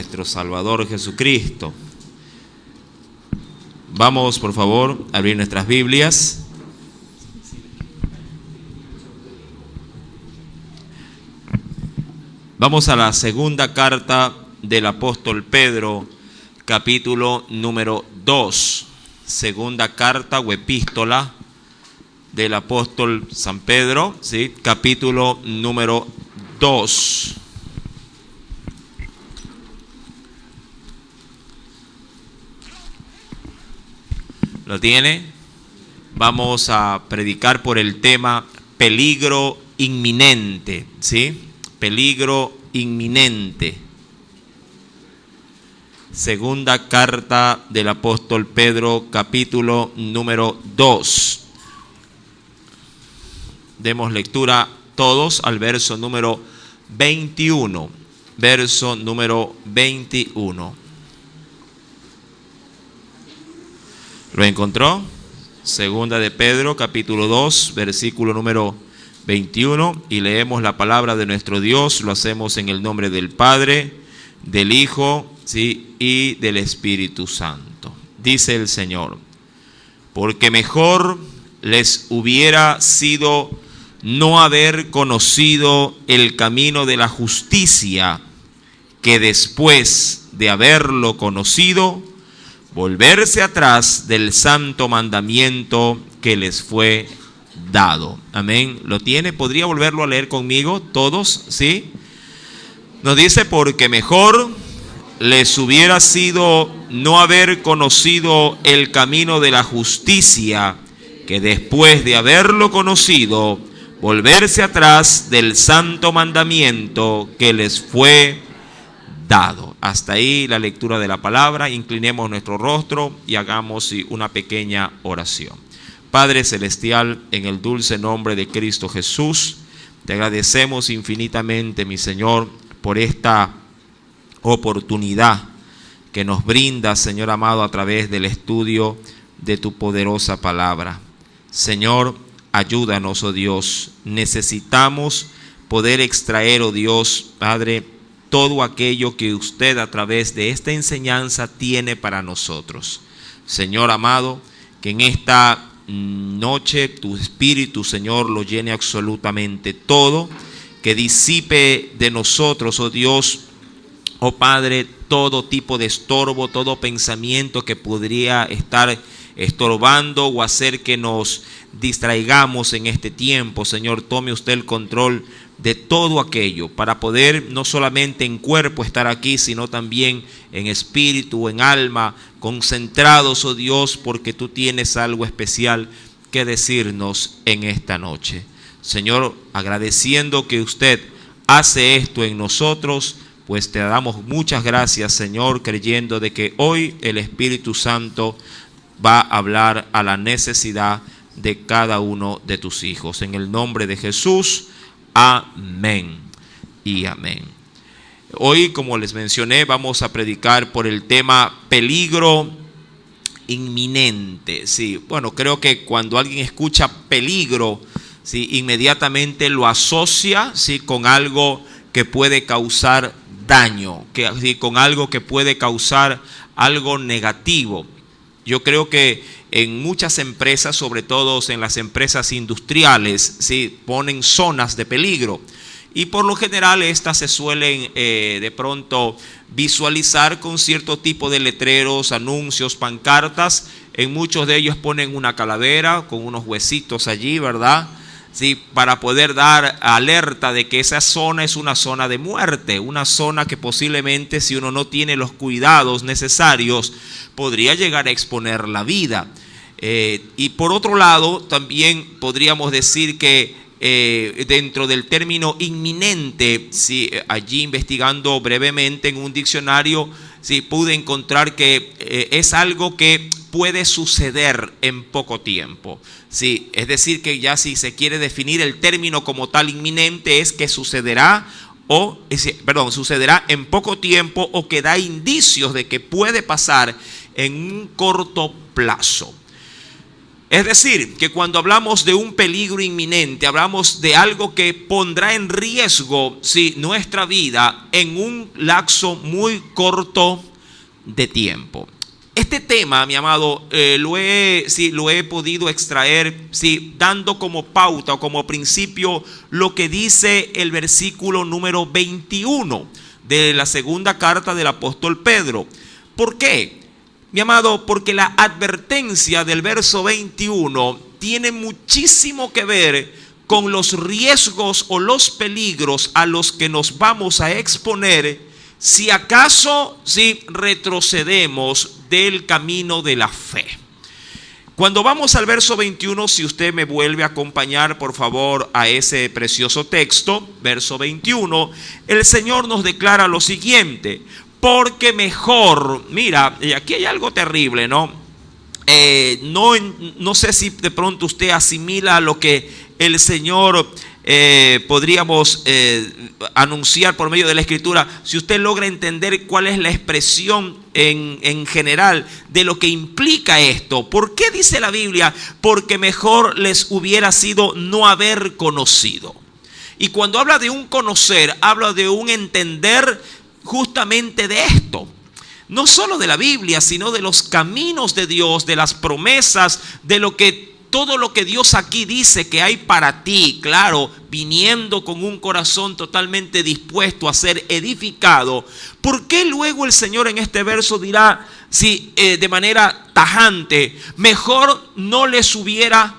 nuestro Salvador Jesucristo. Vamos, por favor, a abrir nuestras Biblias. Vamos a la segunda carta del apóstol Pedro, capítulo número 2. Segunda carta o epístola del apóstol San Pedro, ¿sí? Capítulo número 2. ¿Lo tiene? Vamos a predicar por el tema peligro inminente, ¿sí? Peligro inminente. Segunda carta del apóstol Pedro, capítulo número 2. Demos lectura todos al verso número 21. Verso número 21. ¿Lo encontró? Segunda de Pedro, capítulo 2, versículo número 21. Y leemos la palabra de nuestro Dios. Lo hacemos en el nombre del Padre, del Hijo, ¿sí? Y del Espíritu Santo. Dice el Señor: porque mejor les hubiera sido no haber conocido el camino de la justicia, que después de haberlo conocido, volverse atrás del santo mandamiento que les fue dado. Amén. ¿Lo tiene? ¿Podría volverlo a leer conmigo todos? ¿Sí? Nos dice: porque mejor les hubiera sido no haber conocido el camino de la justicia, que después de haberlo conocido, volverse atrás del santo mandamiento que les fue dado. Hasta ahí la lectura de la palabra. Inclinemos nuestro rostro y hagamos una pequeña oración. Padre celestial, en el dulce nombre de Cristo Jesús, te agradecemos infinitamente, mi Señor, por esta oportunidad que nos brinda, Señor amado, a través del estudio de tu poderosa palabra. Señor, ayúdanos, oh Dios. Necesitamos poder extraer, oh Dios, Padre, todo aquello que usted a través de esta enseñanza tiene para nosotros. Señor amado, que en esta noche tu Espíritu, Señor, lo llene absolutamente todo, que disipe de nosotros, oh Dios, oh Padre, todo tipo de estorbo, todo pensamiento que podría estar estorbando o hacer que nos distraigamos en este tiempo. Señor, tome usted el control de todo aquello para poder no solamente en cuerpo estar aquí, sino también en espíritu, en alma, concentrados, oh Dios, porque tú tienes algo especial que decirnos en esta noche. Señor, agradeciendo que usted hace esto en nosotros, pues te damos muchas gracias, Señor, creyendo de que hoy el Espíritu Santo va a hablar a la necesidad de cada uno de tus hijos. En el nombre de Jesús, amén y amén. Hoy, como les mencioné, vamos a predicar por el tema peligro inminente. Sí, bueno, creo que cuando alguien escucha peligro, sí, inmediatamente lo asocia, sí, con algo que puede causar daño, sí, con algo que puede causar algo negativo. Yo creo que en muchas empresas, sobre todo en las empresas industriales, ¿sí?, ponen zonas de peligro. Y por lo general estas se suelen de pronto visualizar con cierto tipo de letreros, anuncios, pancartas. En muchos de ellos ponen una calavera con unos huesitos allí, ¿verdad? Sí, para poder dar alerta de que esa zona es una zona de muerte, una zona que posiblemente, si uno no tiene los cuidados necesarios, podría llegar a exponer la vida. Y por otro lado, también podríamos decir que dentro del término inminente, sí, allí investigando brevemente en un diccionario, sí, pude encontrar que es algo que puede suceder en poco tiempo. Sí, es decir, que ya si se quiere definir el término como tal inminente, es que sucederá en poco tiempo, o que da indicios de que puede pasar en un corto plazo. Es decir, que cuando hablamos de un peligro inminente, hablamos de algo que pondrá en riesgo, sí, nuestra vida en un lapso muy corto de tiempo. Este tema, mi amado, lo he podido extraer, sí, dando como pauta o como principio lo que dice el versículo número 21 de la segunda carta del apóstol Pedro. ¿Por qué? Mi amado, porque la advertencia del verso 21 tiene muchísimo que ver con los riesgos o los peligros a los que nos vamos a exponer si acaso retrocedemos del camino de la fe. Cuando vamos al verso 21, si usted me vuelve a acompañar, por favor, a ese precioso texto, verso 21, el Señor nos declara lo siguiente: porque mejor, mira, y aquí hay algo terrible, ¿no? No sé si de pronto usted asimila lo que el Señor podríamos anunciar por medio de la Escritura. Si usted logra entender cuál es la expresión en general de lo que implica esto. ¿Por qué dice la Biblia? Porque mejor les hubiera sido no haber conocido. Y cuando habla de un conocer, habla de un entender justamente de esto, no solo de la Biblia, sino de los caminos de Dios, de las promesas, de todo lo que Dios aquí dice que hay para ti, claro, viniendo con un corazón totalmente dispuesto a ser edificado. ¿Por qué luego el Señor en este verso dirá, de manera tajante, mejor no les hubiera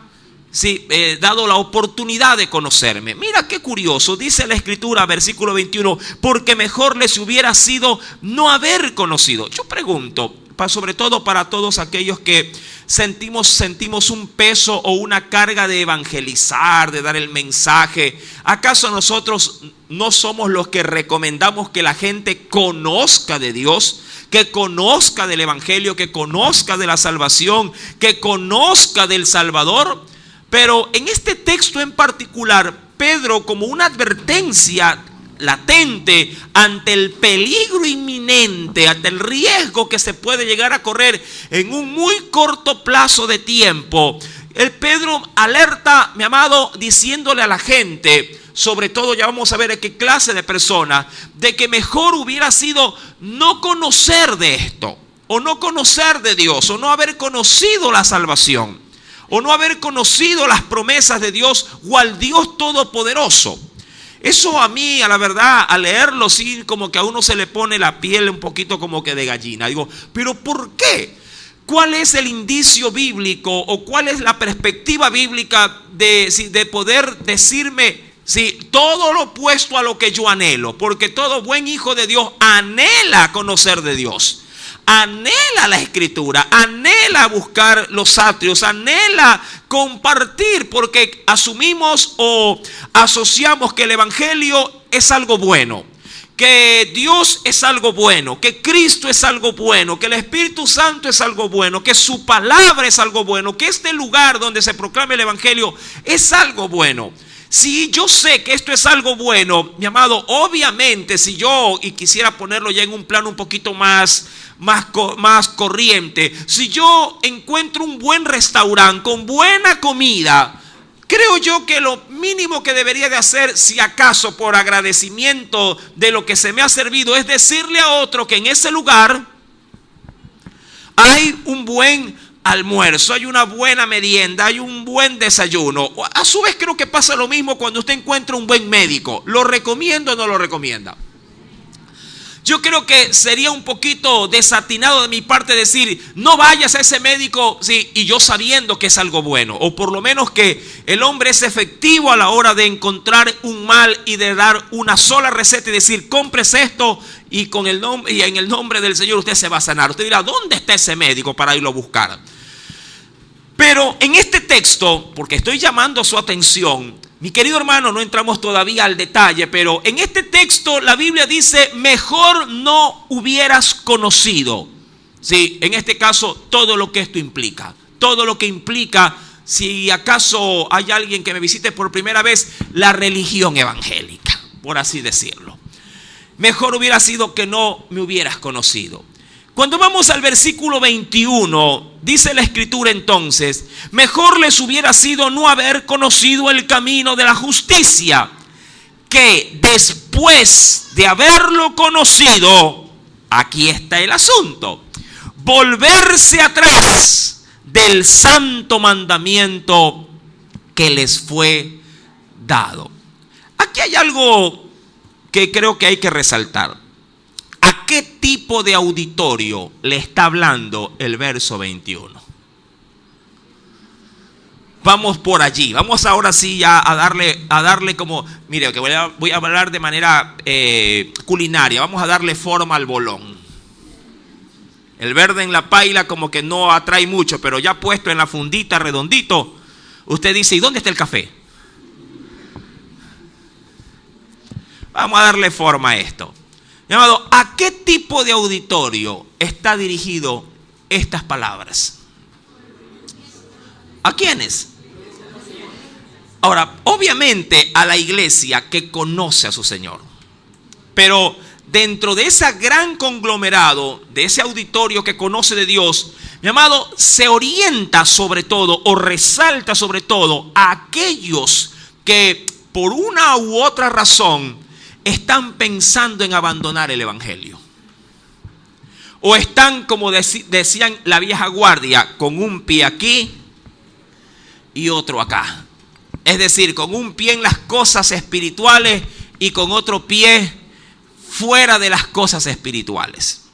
dado la oportunidad de conocerme? Mira qué curioso, dice la Escritura, versículo 21, porque mejor les hubiera sido no haber conocido. Yo pregunto, sobre todo para todos aquellos que sentimos un peso o una carga de evangelizar, de dar el mensaje. ¿Acaso nosotros no somos los que recomendamos que la gente conozca de Dios, que conozca del evangelio, que conozca de la salvación, que conozca del Salvador? Pero en este texto en particular, Pedro, como una advertencia latente ante el peligro inminente, ante el riesgo que se puede llegar a correr en un muy corto plazo de tiempo, el Pedro alerta, mi amado, diciéndole a la gente, sobre todo ya vamos a ver a qué clase de persona, de que mejor hubiera sido no conocer de esto, o no conocer de Dios, o no haber conocido la salvación, o no haber conocido las promesas de Dios o al Dios Todopoderoso. Eso a mí, a la verdad, al leerlo, sí, como que a uno se le pone la piel un poquito como que de gallina. Digo, ¿pero por qué? ¿Cuál es el indicio bíblico o cuál es la perspectiva bíblica de poder decirme todo lo opuesto a lo que yo anhelo? Porque todo buen hijo de Dios anhela conocer de Dios. Anhela la Escritura, anhela buscar los atrios, anhela compartir, porque asumimos o asociamos que el Evangelio es algo bueno, que Dios es algo bueno, que Cristo es algo bueno, que el Espíritu Santo es algo bueno, que su palabra es algo bueno, que este lugar donde se proclama el Evangelio es algo bueno. Si yo sé que esto es algo bueno, mi amado, obviamente si yo, y quisiera ponerlo ya en un plano un poquito más corriente, si yo encuentro un buen restaurante con buena comida, creo yo que lo mínimo que debería de hacer, si acaso por agradecimiento de lo que se me ha servido, es decirle a otro que en ese lugar hay un buen almuerzo, hay una buena merienda, hay un buen desayuno. A su vez creo que pasa lo mismo cuando usted encuentra un buen médico. ¿Lo recomienda o no lo recomienda? Yo creo que sería un poquito desatinado de mi parte decir, no vayas a ese médico, y yo sabiendo que es algo bueno, o por lo menos que el hombre es efectivo a la hora de encontrar un mal y de dar una sola receta y decir, cómprese esto y en el nombre del Señor usted se va a sanar. Usted dirá, ¿dónde está ese médico para irlo a buscar? Pero en este texto, porque estoy llamando su atención, mi querido hermano, no entramos todavía al detalle, pero en este texto la Biblia dice, mejor no hubieras conocido. Sí, en este caso, todo lo que esto implica. Todo lo que implica, si acaso hay alguien que me visite por primera vez, la religión evangélica, por así decirlo. Mejor hubiera sido que no me hubieras conocido. Cuando vamos al versículo 21, dice la Escritura entonces: mejor les hubiera sido no haber conocido el camino de la justicia, que después de haberlo conocido, aquí está el asunto, volverse atrás del santo mandamiento que les fue dado. Aquí hay algo que creo que hay que resaltar. ¿A qué tipo de auditorio le está hablando el verso 21? Vamos por allí. Vamos ahora sí ya a darle como, mire, que voy a hablar de manera culinaria. Vamos a darle forma al bolón. El verde en la paila como que no atrae mucho, pero ya puesto en la fundita redondito, usted dice: ¿y dónde está el café? Vamos a darle forma a esto. Mi amado, ¿a qué tipo de auditorio está dirigido estas palabras? ¿A quiénes? Ahora, obviamente a la iglesia que conoce a su Señor. Pero dentro de ese gran conglomerado, de ese auditorio que conoce de Dios, mi amado, se orienta sobre todo o resalta sobre todo a aquellos que por una u otra razón están pensando en abandonar el evangelio. O están, como decían la vieja guardia, con un pie aquí y otro acá. Es decir, con un pie en las cosas espirituales y con otro pie fuera de las cosas espirituales.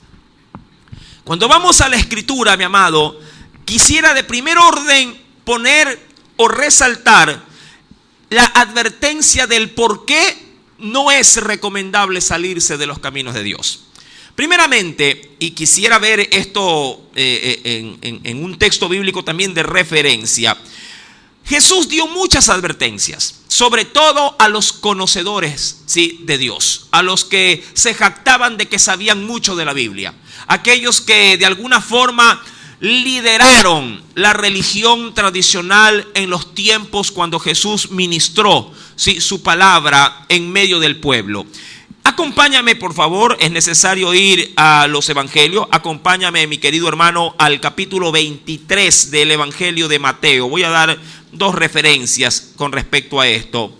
Cuando vamos a la Escritura, mi amado, quisiera de primer orden poner o resaltar la advertencia del por qué no es recomendable salirse de los caminos de Dios. Primeramente, y quisiera ver esto en un texto bíblico también de referencia, Jesús dio muchas advertencias, sobre todo a los conocedores, ¿sí?, de Dios, a los que se jactaban de que sabían mucho de la Biblia, aquellos que de alguna forma lideraron la religión tradicional en los tiempos cuando Jesús ministró, ¿sí?, su palabra en medio del pueblo. Acompáñame, por favor, es necesario ir a los evangelios. Acompáñame, mi querido hermano, al capítulo 23 del evangelio de Mateo. Voy a dar dos referencias con respecto a esto.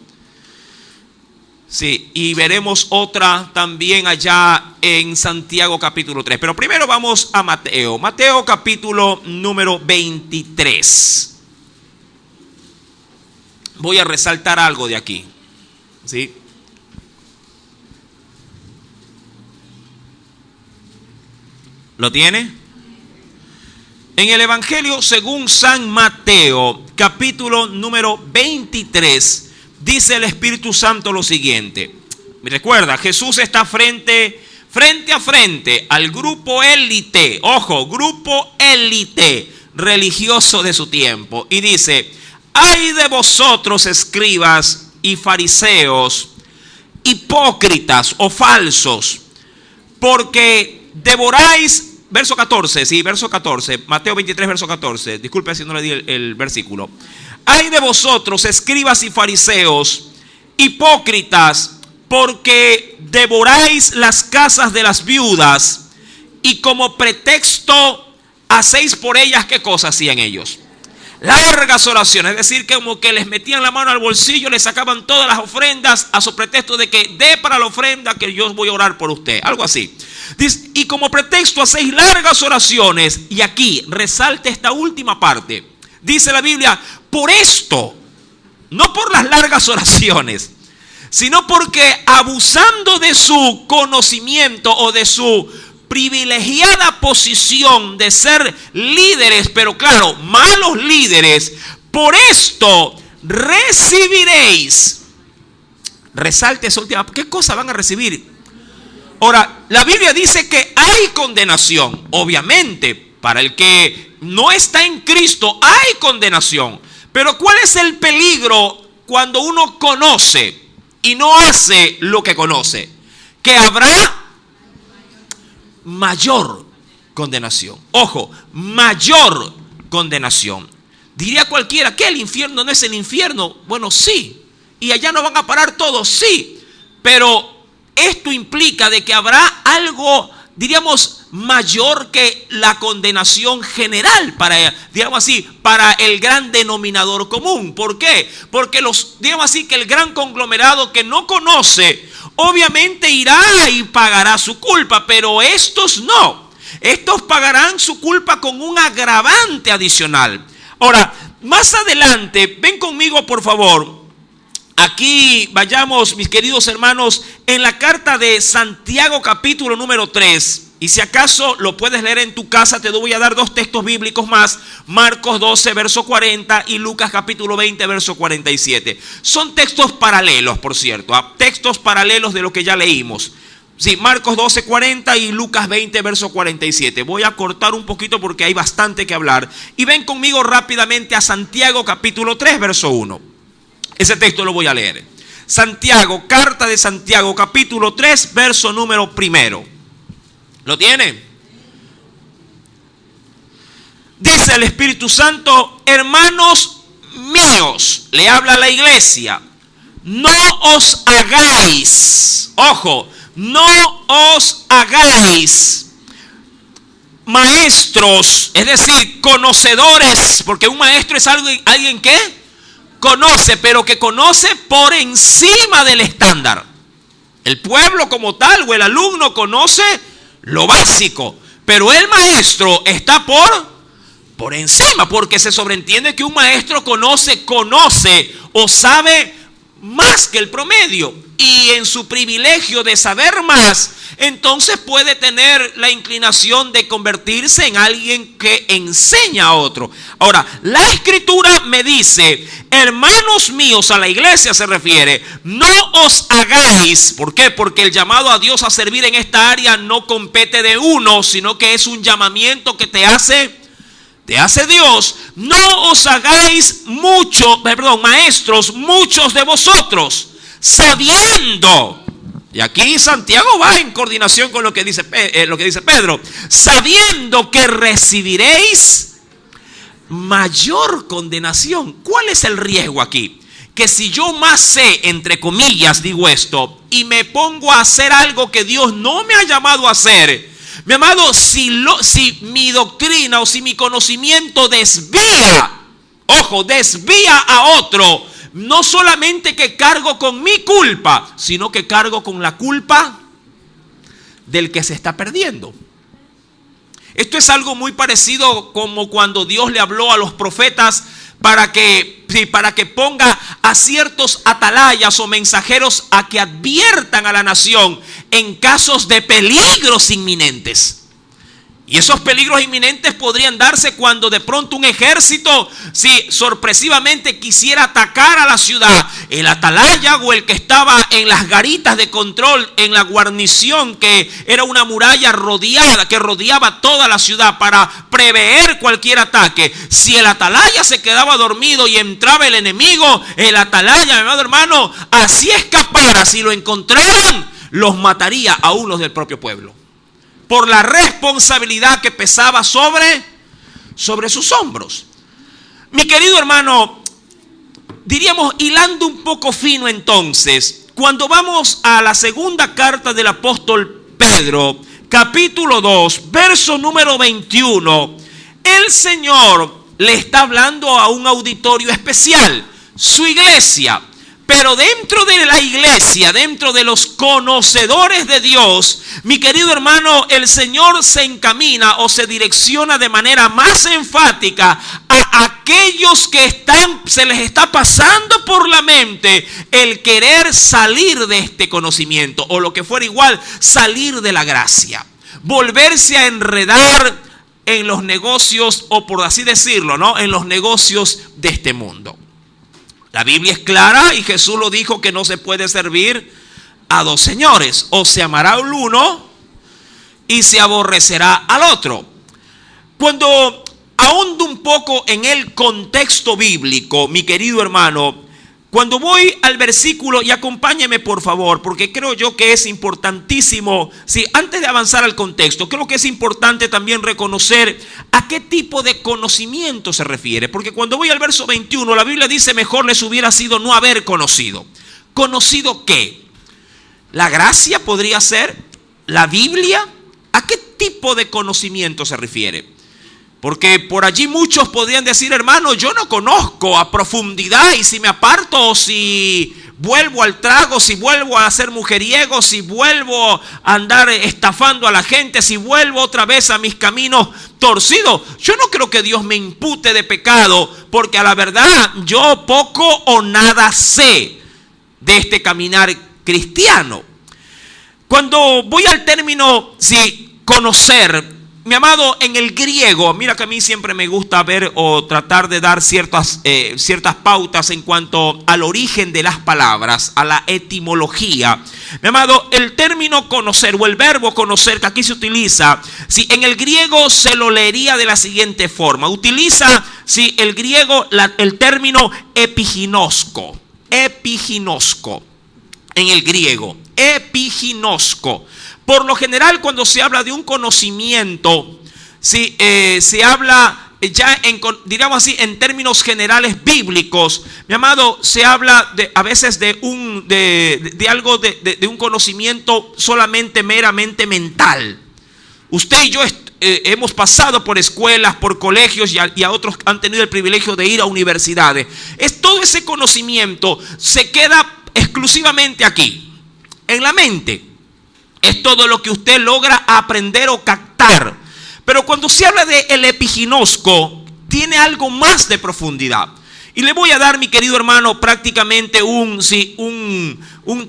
Sí, y veremos otra también allá en Santiago capítulo 3. Pero primero vamos a Mateo. Mateo capítulo número 23. Voy a resaltar algo de aquí. ¿Sí? ¿Lo tiene? En el Evangelio según San Mateo, capítulo número 23, dice el Espíritu Santo lo siguiente. Recuerda, Jesús está frente a frente al grupo élite, ojo, grupo élite religioso de su tiempo. Y dice: ay de vosotros, escribas y fariseos, hipócritas o falsos, porque devoráis, verso 14, sí, verso 14, Mateo 23, verso 14, disculpe si no le di el versículo. Ay de vosotros, escribas y fariseos, hipócritas, porque devoráis las casas de las viudas y como pretexto hacéis por ellas, ¿qué cosa hacían ellos? Largas oraciones, es decir, que como que les metían la mano al bolsillo, les sacaban todas las ofrendas a su pretexto de que dé para la ofrenda que yo voy a orar por usted, algo así. Dice, y como pretexto hacéis largas oraciones, y aquí resalta esta última parte. Dice la Biblia, por esto, no por las largas oraciones, sino porque abusando de su conocimiento o de su privilegiada posición de ser líderes, pero claro, malos líderes, por esto recibiréis. Resalte esa última. ¿Qué cosa van a recibir? Ahora, la Biblia dice que hay condenación. Obviamente, para el que no está en Cristo hay condenación. Pero ¿cuál es el peligro cuando uno conoce y no hace lo que conoce? Que habrá mayor condenación. Ojo, mayor condenación. Diría cualquiera, ¿qué? ¿El infierno no es el infierno? Bueno, sí. ¿Y allá no van a parar todos? Sí. Pero esto implica de que habrá algo diríamos, mayor que la condenación general para, digamos así, para el gran denominador común. ¿Por qué? Porque digamos así, que el gran conglomerado que no conoce, obviamente irá y pagará su culpa, pero estos no. Estos pagarán su culpa con un agravante adicional. Ahora, más adelante, ven conmigo por favor. Aquí vayamos, mis queridos hermanos, en la carta de Santiago capítulo número 3. Y si acaso lo puedes leer en tu casa, te voy a dar dos textos bíblicos más. Marcos 12, verso 40 y Lucas capítulo 20, verso 47. Son textos paralelos, por cierto, textos paralelos de lo que ya leímos. Sí, Marcos 12, 40 y Lucas 20, verso 47. Voy a cortar un poquito porque hay bastante que hablar. Y ven conmigo rápidamente a Santiago capítulo 3, verso 1. Ese texto lo voy a leer. Santiago, carta de Santiago, capítulo 3, verso número 1. ¿Lo tiene? Dice el Espíritu Santo: hermanos míos, le habla a la iglesia, no os hagáis, ojo, no os hagáis maestros, es decir, conocedores, porque un maestro es alguien que conoce, pero que conoce por encima del estándar. El pueblo como tal o el alumno conoce lo básico, pero el maestro está por encima, porque se sobreentiende que un maestro conoce o sabe más que el promedio, y en su privilegio de saber más, entonces puede tener la inclinación de convertirse en alguien que enseña a otro. Ahora, la escritura me dice: hermanos míos, a la iglesia se refiere, no os hagáis. ¿Por qué? Porque el llamado a Dios a servir en esta área no compete de uno, sino que es un llamamiento que te hace Dios. No os hagáis maestros, muchos de vosotros, sabiendo, y aquí Santiago va en coordinación con lo que dice Pedro, sabiendo que recibiréis mayor condenación. ¿Cuál es el riesgo aquí? Que si yo más sé, entre comillas digo esto, y me pongo a hacer algo que Dios no me ha llamado a hacer, mi amado, si mi doctrina o si mi conocimiento desvía a otro, no solamente que cargo con mi culpa, sino que cargo con la culpa del que se está perdiendo. Esto es algo muy parecido como cuando Dios le habló a los profetas para que ponga a ciertos atalayas o mensajeros a que adviertan a la nación en casos de peligros inminentes. Y esos peligros inminentes podrían darse cuando de pronto un ejército, si sorpresivamente quisiera atacar a la ciudad, el atalaya o el que estaba en las garitas de control, en la guarnición, que era una muralla rodeada, que rodeaba toda la ciudad para prever cualquier ataque. Si el atalaya se quedaba dormido y entraba el enemigo, el atalaya, mi amado hermano, así escapara, si lo encontraran, los mataría a unos del propio pueblo, por la responsabilidad que pesaba sobre sus hombros. Mi querido hermano, diríamos, hilando un poco fino entonces, cuando vamos a la segunda carta del apóstol Pedro, capítulo 2, verso número 21, el Señor le está hablando a un auditorio especial, su iglesia. Pero dentro de la iglesia, dentro de los conocedores de Dios, mi querido hermano, el Señor se encamina o se direcciona de manera más enfática a aquellos que se les está pasando por la mente el querer salir de este conocimiento, o lo que fuera igual, salir de la gracia, volverse a enredar en los negocios, o por así decirlo, ¿no?, en los negocios de este mundo. La Biblia es clara y Jesús lo dijo, que no se puede servir a dos señores. O se amará al uno y se aborrecerá al otro. Cuando ahondo un poco en el contexto bíblico, mi querido hermano, cuando voy al versículo, y acompáñeme por favor, porque creo yo que es importantísimo, antes de avanzar al contexto, creo que es importante también reconocer a qué tipo de conocimiento se refiere. Porque cuando voy al verso 21, la Biblia dice: mejor les hubiera sido no haber conocido. ¿Conocido qué? La gracia podría ser, la Biblia, ¿A qué tipo de conocimiento se refiere? Porque por allí muchos podrían decir, hermano, yo no conozco a profundidad, y si me aparto, si vuelvo al trago, si vuelvo a ser mujeriego, si vuelvo a andar estafando a la gente, si vuelvo otra vez a mis caminos torcidos, yo no creo que Dios me impute de pecado, porque a la verdad yo poco o nada sé de este caminar cristiano. Cuando voy al término, sí, conocer, mi amado, en el griego, mira que a mí siempre me gusta ver o tratar de dar ciertas pautas en cuanto al origen de las palabras, a la etimología. Mi amado, el término conocer o el verbo conocer que aquí se utiliza, si en el griego se lo leería de la siguiente forma. Utiliza, si el griego, el término epiginosco. Epiginosco. En el griego, epiginosco. Por lo general, cuando se habla de un conocimiento, se habla ya diríamos así, en términos generales bíblicos, mi amado, se habla a veces de algo de un conocimiento solamente meramente mental. Usted y yo hemos pasado por escuelas, por colegios, y a otros han tenido el privilegio de ir a universidades. Todo ese conocimiento se queda exclusivamente aquí, en la mente. Es todo lo que usted logra aprender o captar. Pero cuando se habla de el epiginosco, tiene algo más de profundidad. Y le voy a dar, mi querido hermano, prácticamente un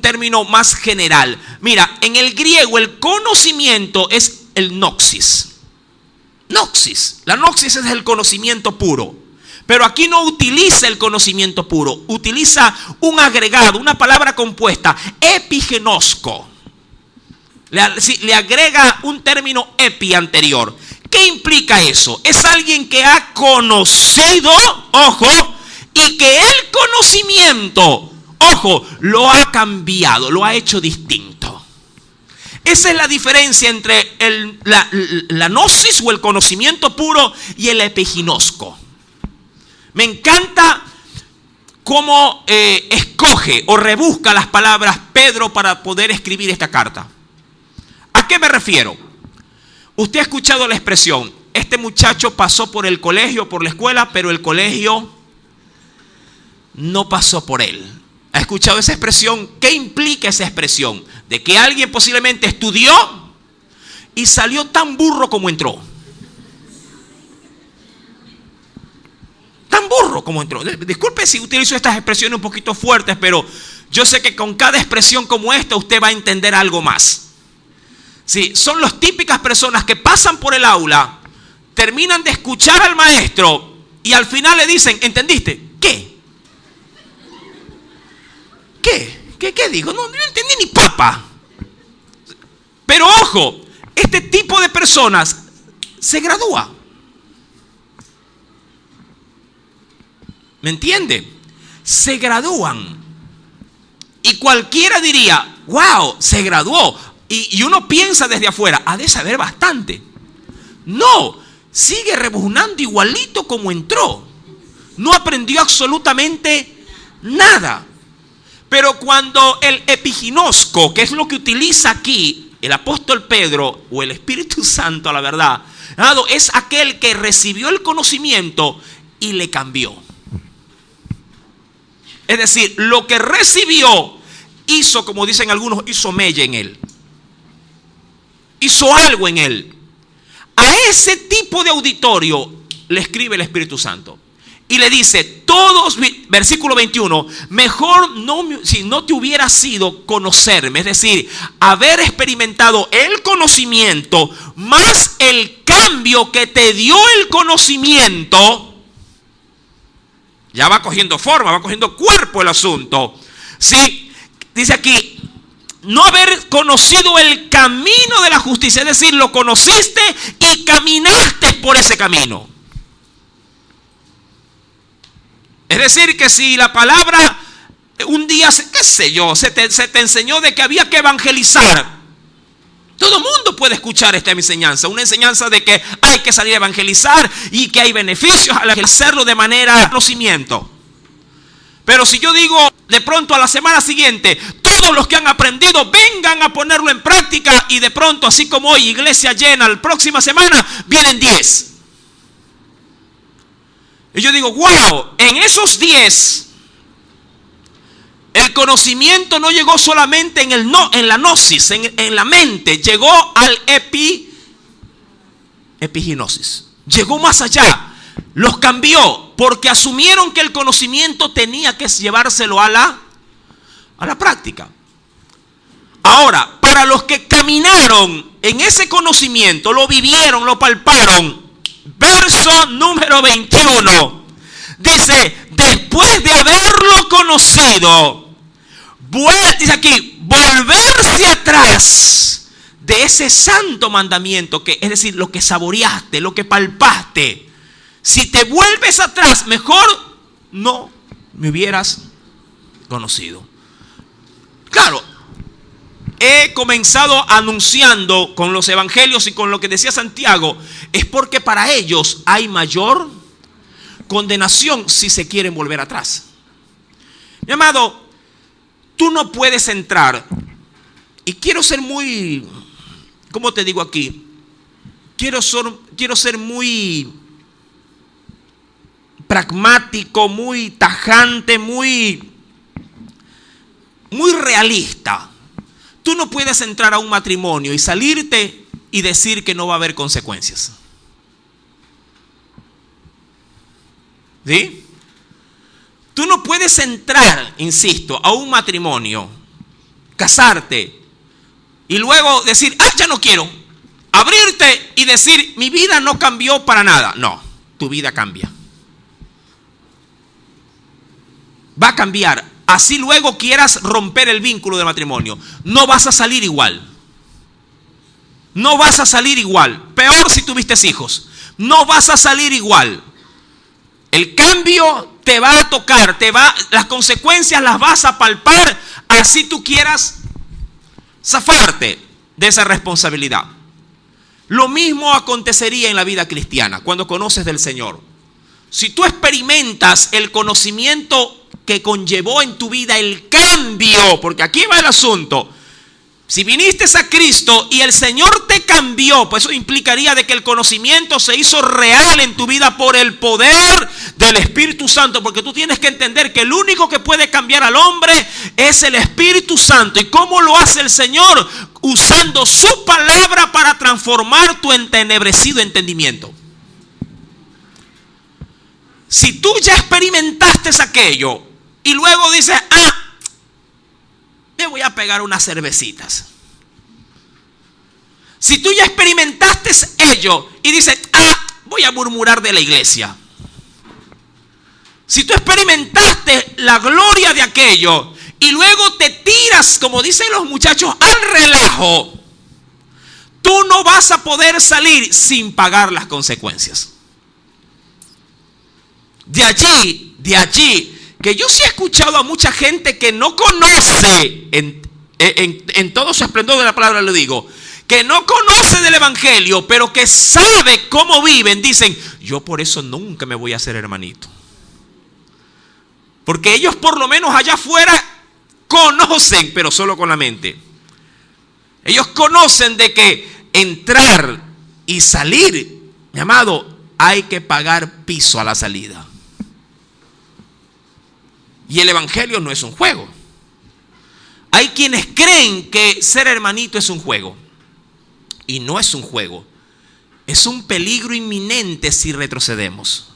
término más general. Mira, en el griego el conocimiento es el noxis. Noxis. La noxis es el conocimiento puro. Pero aquí no utiliza el conocimiento puro. Utiliza un agregado, una palabra compuesta, epigenosco. Le agrega un término epi anterior. ¿Qué implica eso? Es alguien que ha conocido, ojo, y que el conocimiento, ojo, lo ha cambiado, lo ha hecho distinto. Esa es la diferencia entre la gnosis o el conocimiento puro y el epiginosco. Me encanta cómo escoge o rebusca las palabras Pedro para poder escribir esta carta. ¿A qué me refiero? Usted ha escuchado la expresión, este muchacho pasó por el colegio, por la escuela, pero el colegio no pasó por él. ¿Ha escuchado esa expresión? ¿Qué implica esa expresión? De que alguien posiblemente estudió y salió tan burro como entró. Tan burro como entró. Disculpe si utilizo estas expresiones un poquito fuertes, pero yo sé que con cada expresión como esta usted va a entender algo más. Sí, son las típicas personas que pasan por el aula, terminan de escuchar al maestro y al final le dicen, ¿entendiste? ¿Qué? ¿Qué digo? No entendí ni papa. Pero ojo, este tipo de personas se gradúa. ¿Me entiende? Se gradúan. Y cualquiera diría, wow, se graduó. Y uno piensa desde afuera, ha de saber bastante. No, sigue rebuznando igualito como entró. No aprendió absolutamente nada. Pero cuando el epiginosco, que es lo que utiliza aquí el apóstol Pedro o el Espíritu Santo, a la verdad, es aquel que recibió el conocimiento y le cambió. Es decir, lo que recibió hizo, como dicen algunos, hizo mella en él. Hizo algo en él. A ese tipo de auditorio le escribe el Espíritu Santo y le dice, todos, versículo 21, mejor si no te hubiera sido conocerme, es decir, haber experimentado el conocimiento más el cambio que te dio el conocimiento. Ya va cogiendo forma, va cogiendo cuerpo el asunto. Sí, dice aquí, no haber conocido el camino de la justicia, es decir, lo conociste y caminaste por ese camino. Es decir, que si la palabra un día, qué sé yo, se te enseñó de que había que evangelizar, todo mundo puede escuchar esta enseñanza, una enseñanza de que hay que salir a evangelizar y que hay beneficios al hacerlo de manera de conocimiento. Pero si yo digo de pronto a la semana siguiente, todo todos los que han aprendido vengan a ponerlo en práctica, y de pronto, así como hoy, iglesia llena, la próxima semana vienen 10. Y yo digo, wow, en esos 10, el conocimiento no llegó solamente en la gnosis, en la mente, llegó al epiginosis. Llegó más allá, los cambió, porque asumieron que el conocimiento tenía que llevárselo a la práctica. Ahora, para los que caminaron en ese conocimiento, lo vivieron, lo palparon, verso número 21, dice, después de haberlo conocido, dice aquí, volverse atrás de ese santo mandamiento, que es decir, lo que saboreaste, lo que palpaste. Si te vuelves atrás, mejor no me hubieras conocido. Claro, he comenzado anunciando con los evangelios y con lo que decía Santiago, es porque para ellos hay mayor condenación si se quieren volver atrás. Mi amado, tú no puedes entrar, y quiero ser muy, ¿cómo te digo aquí? Quiero ser muy pragmático, muy tajante, muy realista. Tú no puedes entrar a un matrimonio y salirte y decir que no va a haber consecuencias. ¿Sí? Tú no puedes entrar, insisto, a un matrimonio, casarte y luego decir, ya no quiero. Abrirte y decir, mi vida no cambió para nada. No, tu vida cambia. Va a cambiar. Así luego quieras romper el vínculo de matrimonio, no vas a salir igual. No vas a salir igual. Peor si tuviste hijos. No vas a salir igual. El cambio te va a tocar, las consecuencias las vas a palpar, así tú quieras zafarte de esa responsabilidad. Lo mismo acontecería en la vida cristiana cuando conoces del Señor. Si tú experimentas el conocimiento que conllevó en tu vida el cambio, porque aquí va el asunto. Si viniste a Cristo y el Señor te cambió, pues eso implicaría de que el conocimiento se hizo real en tu vida por el poder del Espíritu Santo, porque tú tienes que entender que el único que puede cambiar al hombre es el Espíritu Santo. ¿Y cómo lo hace el Señor? Usando su palabra para transformar tu entenebrecido entendimiento. Si tú ya experimentaste aquello y luego dices, me voy a pegar unas cervecitas. Si tú ya experimentaste ello y dices, voy a murmurar de la iglesia. Si tú experimentaste la gloria de aquello y luego te tiras, como dicen los muchachos, al relajo, tú no vas a poder salir sin pagar las consecuencias. De allí, que yo sí he escuchado a mucha gente que no conoce, en todo su esplendor de la palabra lo digo, que no conoce del evangelio, pero que sabe cómo viven, dicen, yo por eso nunca me voy a hacer hermanito. Porque ellos por lo menos allá afuera conocen, pero solo con la mente. Ellos conocen de que entrar y salir, mi amado, hay que pagar piso a la salida. Y el evangelio no es un juego. Hay quienes creen que ser hermanito es un juego. Y no es un juego. Es un peligro inminente si retrocedemos.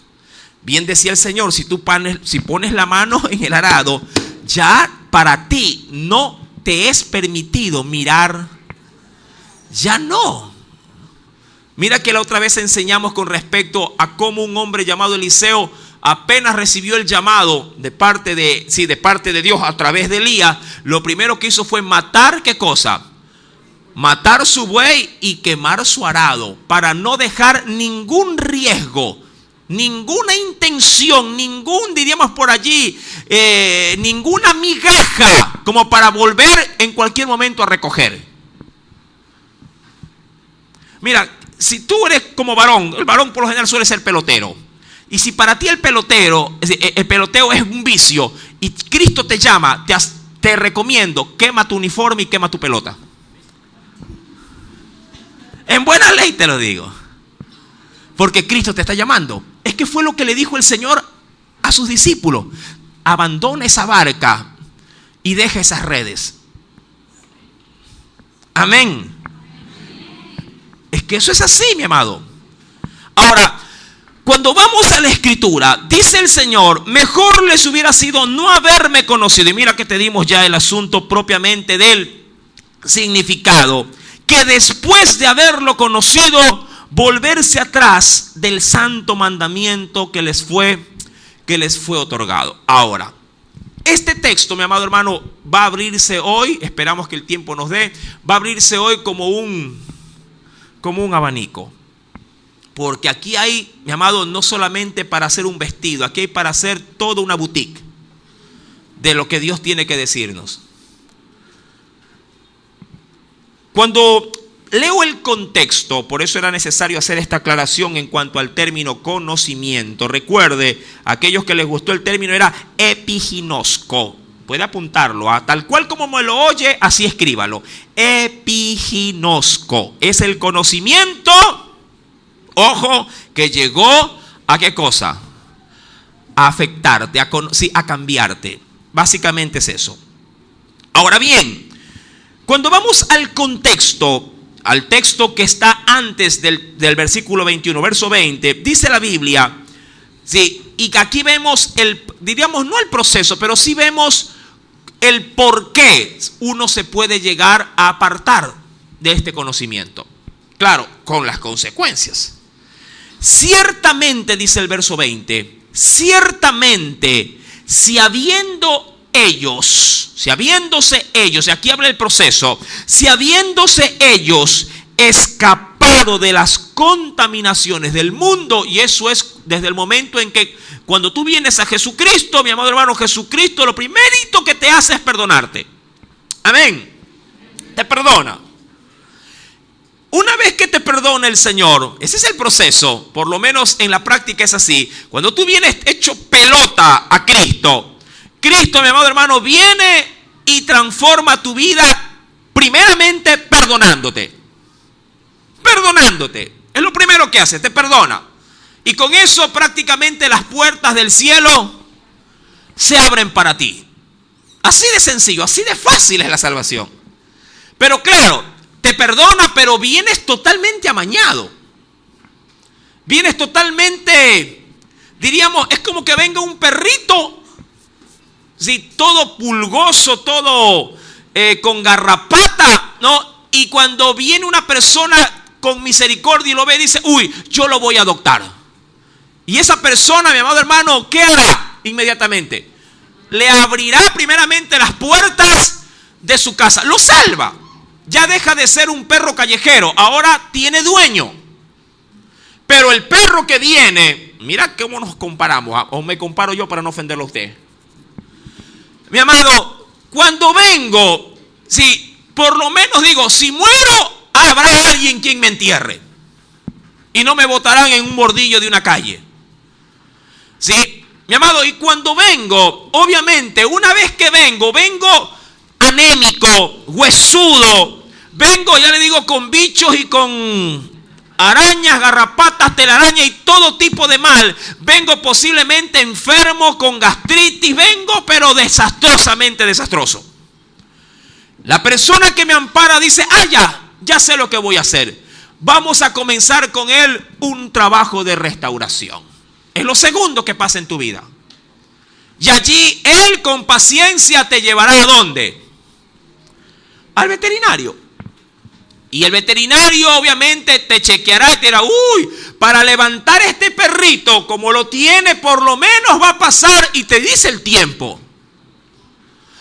Bien decía el Señor, si pones la mano en el arado, ya para ti no te es permitido mirar. Ya no. Mira que la otra vez enseñamos con respecto a cómo un hombre llamado Eliseo apenas recibió el llamado de parte de Dios a través de Elías, lo primero que hizo fue matar, ¿qué cosa? Matar su buey y quemar su arado, para no dejar ningún riesgo, ninguna intención, diríamos por allí, ninguna migaja, como para volver en cualquier momento a recoger. Mira, si tú eres como varón, el varón por lo general suele ser pelotero. Y si para ti el peloteo es un vicio y Cristo te llama, te recomiendo, quema tu uniforme y quema tu pelota. En buena ley te lo digo. Porque Cristo te está llamando. Es que fue lo que le dijo el Señor a sus discípulos. Abandona esa barca y deja esas redes. Amén. Es que eso es así, mi amado. Ahora, cuando vamos a la Escritura, dice el Señor, mejor les hubiera sido no haberme conocido. Y mira que te dimos ya el asunto propiamente del significado. Que después de haberlo conocido, volverse atrás del santo mandamiento que les fue otorgado. Ahora, este texto, mi amado hermano, va a abrirse hoy, esperamos que el tiempo nos dé, va a abrirse hoy como un abanico. Porque aquí hay, mi amado, no solamente para hacer un vestido, aquí hay para hacer toda una boutique de lo que Dios tiene que decirnos. Cuando leo el contexto, por eso era necesario hacer esta aclaración en cuanto al término conocimiento. Recuerde, aquellos que les gustó el término era epiginosko. Puede apuntarlo, tal cual como me lo oye, así escríbalo. Epiginosko es el conocimiento, ojo, que llegó a ¿qué cosa? A afectarte, a cambiarte. Básicamente es eso. Ahora bien, cuando vamos al contexto, al texto que está antes del versículo 21, verso 20, dice la Biblia, sí, y que aquí vemos diríamos no el proceso, pero sí vemos el por qué uno se puede llegar a apartar de este conocimiento. Claro, con las consecuencias. Ciertamente, dice el verso 20, ciertamente, si habiéndose ellos, y aquí habla el proceso, si habiéndose ellos escapado de las contaminaciones del mundo, y eso es desde el momento en que cuando tú vienes a Jesucristo, mi amado hermano, Jesucristo lo primerito que te hace es perdonarte. Amén. Te perdona. Una vez que te perdona el Señor, ese es el proceso, por lo menos en la práctica es así. Cuando tú vienes hecho pelota a Cristo, Cristo, mi amado hermano, viene y transforma tu vida primeramente perdonándote. Perdonándote. Es lo primero que hace, te perdona. Y con eso prácticamente las puertas del cielo se abren para ti. Así de sencillo, así de fácil es la salvación. Pero claro, te perdona, pero vienes totalmente amañado. Vienes totalmente, diríamos, es como que venga un perrito, sí, todo pulgoso, todo con garrapata, ¿no? Y cuando viene una persona con misericordia y lo ve, dice, uy, yo lo voy a adoptar. Y esa persona, mi amado hermano, ¿qué hará inmediatamente? Le abrirá primeramente las puertas de su casa. Lo salva. Ya deja de ser un perro callejero. Ahora tiene dueño. Pero el perro que viene, mira cómo nos comparamos. O me comparo yo para no ofenderlo a usted. Mi amado, cuando vengo, si por lo menos digo, si muero, habrá alguien quien me entierre. Y no me botarán en un bordillo de una calle. Sí, mi amado, y cuando vengo, obviamente, una vez que vengo anémico, huesudo, vengo, ya le digo, con bichos y con arañas, garrapatas, telaraña y todo tipo de mal. Vengo posiblemente enfermo, con gastritis, vengo, pero desastrosamente desastroso. La persona que me ampara dice, ya sé lo que voy a hacer. Vamos a comenzar con él un trabajo de restauración. Es lo segundo que pasa en tu vida. Y allí él con paciencia te llevará ¿a dónde? Al veterinario. Y el veterinario obviamente te chequeará y te dirá, para levantar este perrito como lo tiene, por lo menos va a pasar, y te dice el tiempo.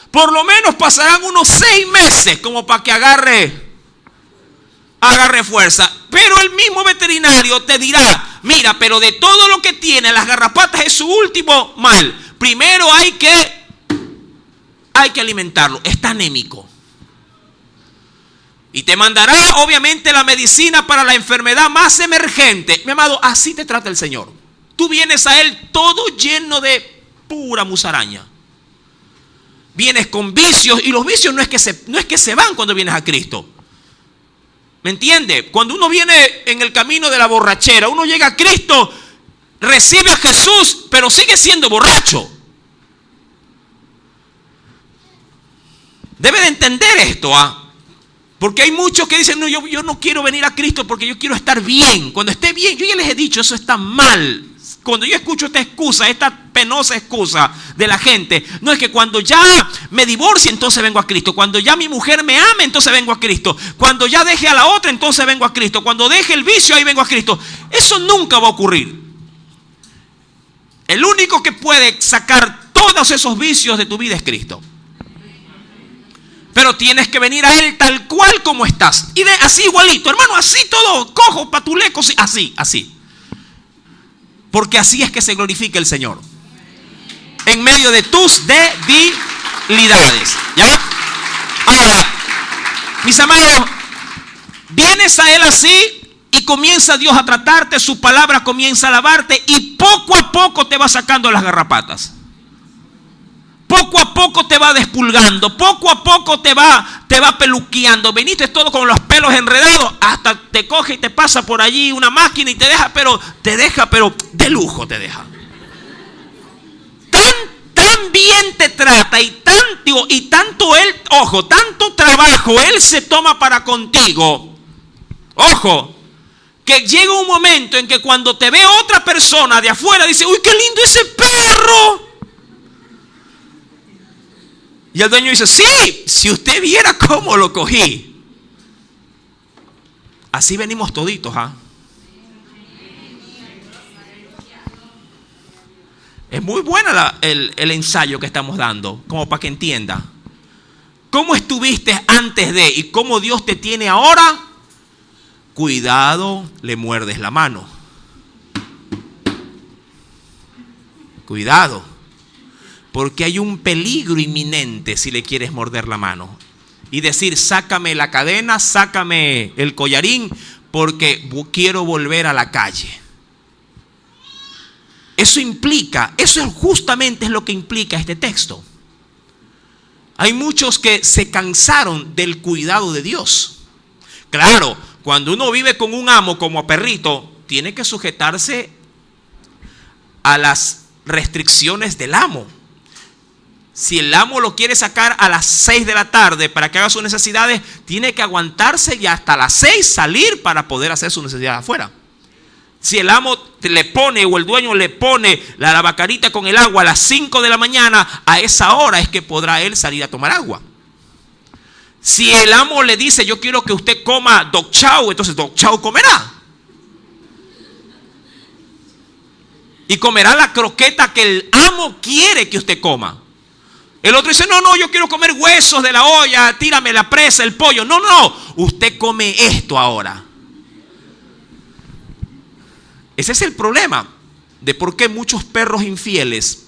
Por lo menos pasarán unos 6 meses como para que agarre fuerza. Pero el mismo veterinario te dirá, mira, pero de todo lo que tiene, las garrapatas es su último mal. Primero hay que alimentarlo, está anémico. Y te mandará obviamente la medicina para la enfermedad más emergente. Mi amado, así te trata el Señor. Tú vienes a Él todo lleno de pura musaraña. vienes con vicios, y los vicios no es que se van cuando vienes a Cristo. ¿Me entiende? Cuando uno viene en el camino de la borrachera, uno llega a Cristo, recibe a Jesús, pero sigue siendo borracho. Debe de entender esto, porque hay muchos que dicen, no, yo no quiero venir a Cristo porque yo quiero estar bien. Cuando esté bien, yo ya les he dicho, eso está mal. Cuando yo escucho esta excusa, esta penosa excusa de la gente, no es que cuando ya me divorcie, entonces vengo a Cristo. Cuando ya mi mujer me ame, entonces vengo a Cristo. Cuando ya deje a la otra, entonces vengo a Cristo. Cuando deje el vicio, ahí vengo a Cristo. Eso nunca va a ocurrir. El único que puede sacar todos esos vicios de tu vida es Cristo. Pero tienes que venir a Él tal cual como estás. Y así igualito, hermano, así todo, cojo, patuleco, así. Porque así es que se glorifica el Señor. En medio de tus debilidades. ¿Ya? Ahora, mis amados, vienes a Él así y comienza Dios a tratarte, su palabra comienza a lavarte y poco a poco te va sacando las garrapatas. Poco a poco te va despulgando, poco a poco te va peluqueando. Viniste todo con los pelos enredados, hasta te coge y te pasa por allí una máquina y te deja, pero de lujo te deja. Tan bien te trata y tanto él, ojo, tanto trabajo él se toma para contigo. Ojo, que llega un momento en que cuando te ve otra persona de afuera dice, uy, qué lindo ese perro. Y el dueño dice, sí, si usted viera cómo lo cogí. Así venimos toditos, Es muy buena el ensayo que estamos dando, como para que entienda. ¿Cómo estuviste antes de y cómo Dios te tiene ahora? Cuidado, le muerdes la mano. Cuidado. Porque hay un peligro inminente si le quieres morder la mano. Y decir, sácame la cadena, sácame el collarín, porque quiero volver a la calle. Eso justamente es lo que implica este texto. Hay muchos que se cansaron del cuidado de Dios. Claro, cuando uno vive con un amo como perrito, tiene que sujetarse a las restricciones del amo. Si el amo lo quiere sacar a las 6 de la tarde para que haga sus necesidades, tiene que aguantarse y hasta las 6 salir para poder hacer sus necesidades afuera. Si el amo le pone o el dueño le pone la lavacarita con el agua a las 5 de la mañana, a esa hora es que podrá él salir a tomar agua. Si el amo le dice, yo quiero que usted coma dog chow, entonces dog chow comerá. Y comerá la croqueta que el amo quiere que usted coma. El otro dice, no, yo quiero comer huesos de la olla, tírame la presa, el pollo. No, usted come esto ahora. Ese es el problema de por qué muchos perros infieles,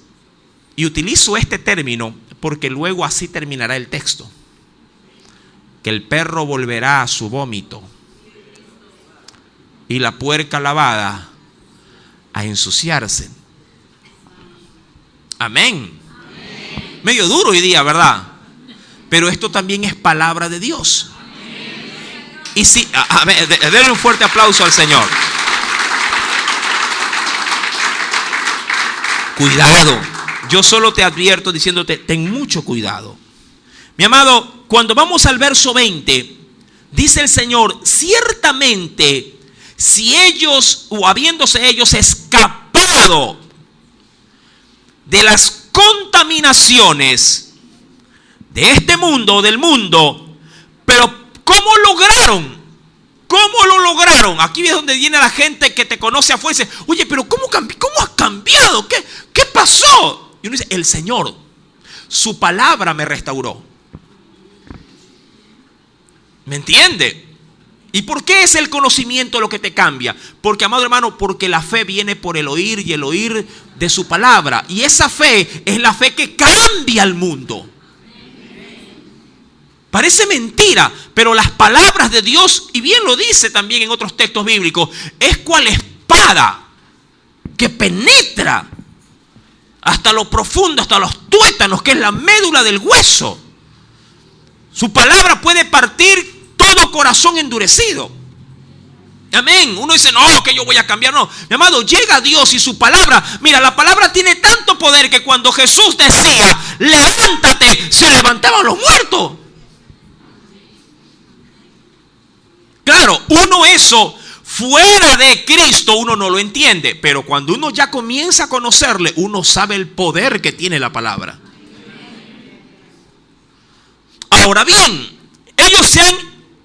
y utilizo este término porque luego así terminará el texto, que el perro volverá a su vómito y la puerca lavada a ensuciarse. Amén. Medio duro hoy día, ¿verdad? Pero esto también es palabra de Dios. Y sí, denle un fuerte aplauso al Señor. Cuidado. Yo solo te advierto diciéndote, ten mucho cuidado. Mi amado, cuando vamos al verso 20, dice el Señor, ciertamente, si ellos, o habiéndose ellos escapado de las contaminaciones de este mundo, del mundo, pero ¿cómo lograron? ¿Cómo lo lograron? Aquí es donde viene la gente que te conoce afuera y dice, oye, pero ¿cómo has cambiado? ¿Qué pasó? Y uno dice, el Señor, su palabra me restauró. ¿Me entiende? ¿Y por qué es el conocimiento lo que te cambia? Porque, amado hermano, porque la fe viene por el oír y el oír de su palabra. Y esa fe es la fe que cambia al mundo. Parece mentira, pero las palabras de Dios, y bien lo dice también en otros textos bíblicos, es cual espada que penetra hasta lo profundo, hasta los tuétanos, que es la médula del hueso. Su palabra puede partir todo corazón endurecido. Amén. Uno dice, no, que yo voy a cambiar. No, mi amado, llega a Dios y su palabra. Mira, la palabra tiene tanto poder que cuando Jesús decía, levántate, se levantaban los muertos. Claro, uno eso fuera de Cristo uno no lo entiende, pero cuando uno ya comienza a conocerle, uno sabe el poder que tiene la palabra. Ahora bien, ellos se han,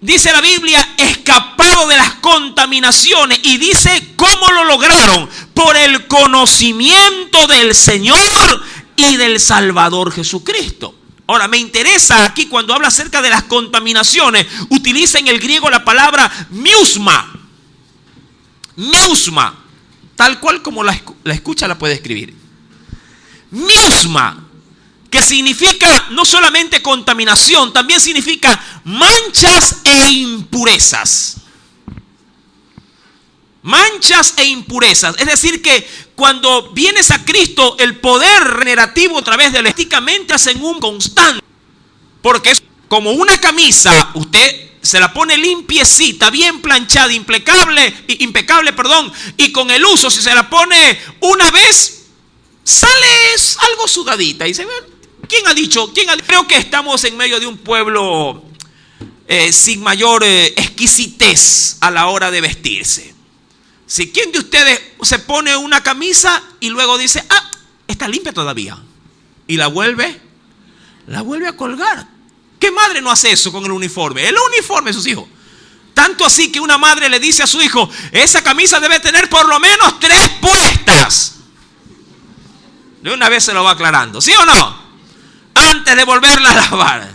dice la Biblia, escapado de las contaminaciones, y dice cómo lo lograron: por el conocimiento del Señor y del Salvador Jesucristo. Ahora, me interesa aquí cuando habla acerca de las contaminaciones, utiliza en el griego la palabra miusma. Miusma, tal cual como la escucha la puede escribir. Miusma, que significa no solamente contaminación, también significa manchas e impurezas. Manchas e impurezas. Es decir que cuando vienes a Cristo, el poder regenerativo a través de éticamente hacen un constante. Porque es como una camisa, usted se la pone limpiecita, bien planchada, impecable, y con el uso, si se la pone una vez, sale algo sudadita. Y dice, ¿quién ha dicho? Creo que estamos en medio de un pueblo sin mayor exquisitez a la hora de vestirse. Si ¿quién de ustedes se pone una camisa y luego dice, está limpia todavía, y la vuelve a colgar? ¿Qué madre no hace eso con el uniforme? El uniforme de sus hijos. Tanto así que una madre le dice a su hijo, esa camisa debe tener por lo menos 3 puestas. De una vez se lo va aclarando, ¿sí o no? Antes de volverla a lavar.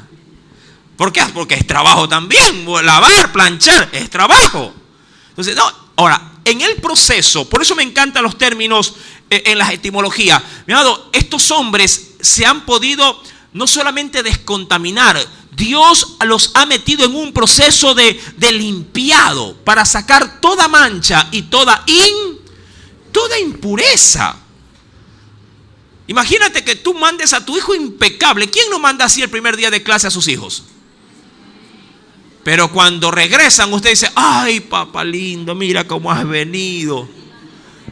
¿Por qué? Porque es trabajo también. Lavar, planchar, es trabajo. Entonces, no. Ahora, en el proceso, por eso me encantan los términos en las etimologías. Mi amado, estos hombres se han podido no solamente descontaminar, Dios los ha metido en un proceso de limpiado para sacar toda mancha y toda impureza. Imagínate que tú mandes a tu hijo impecable. ¿Quién no manda así el primer día de clase a sus hijos? Pero cuando regresan, usted dice, ay, papá lindo, mira cómo has venido.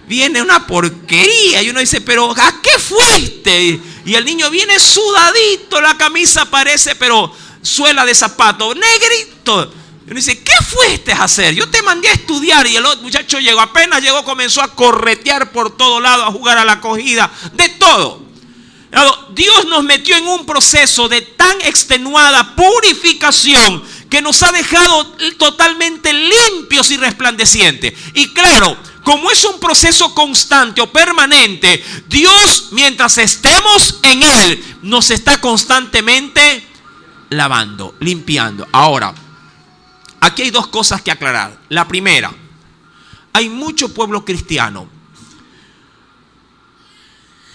Viene una porquería. Y uno dice, pero ¿a qué fuiste? Y el niño viene sudadito, la camisa parece, pero suela de zapato, negrito. Y uno dice, ¿qué fuiste a hacer? Yo te mandé a estudiar. Y el otro muchacho apenas llegó, comenzó a corretear por todo lado, a jugar a la cogida, de todo. Dios nos metió en un proceso de tan extenuada purificación que nos ha dejado totalmente limpios y resplandecientes. Y claro, como es un proceso constante o permanente, Dios, mientras estemos en Él, nos está constantemente lavando, limpiando. Ahora, aquí hay 2 cosas que aclarar. La primera, hay mucho pueblo cristiano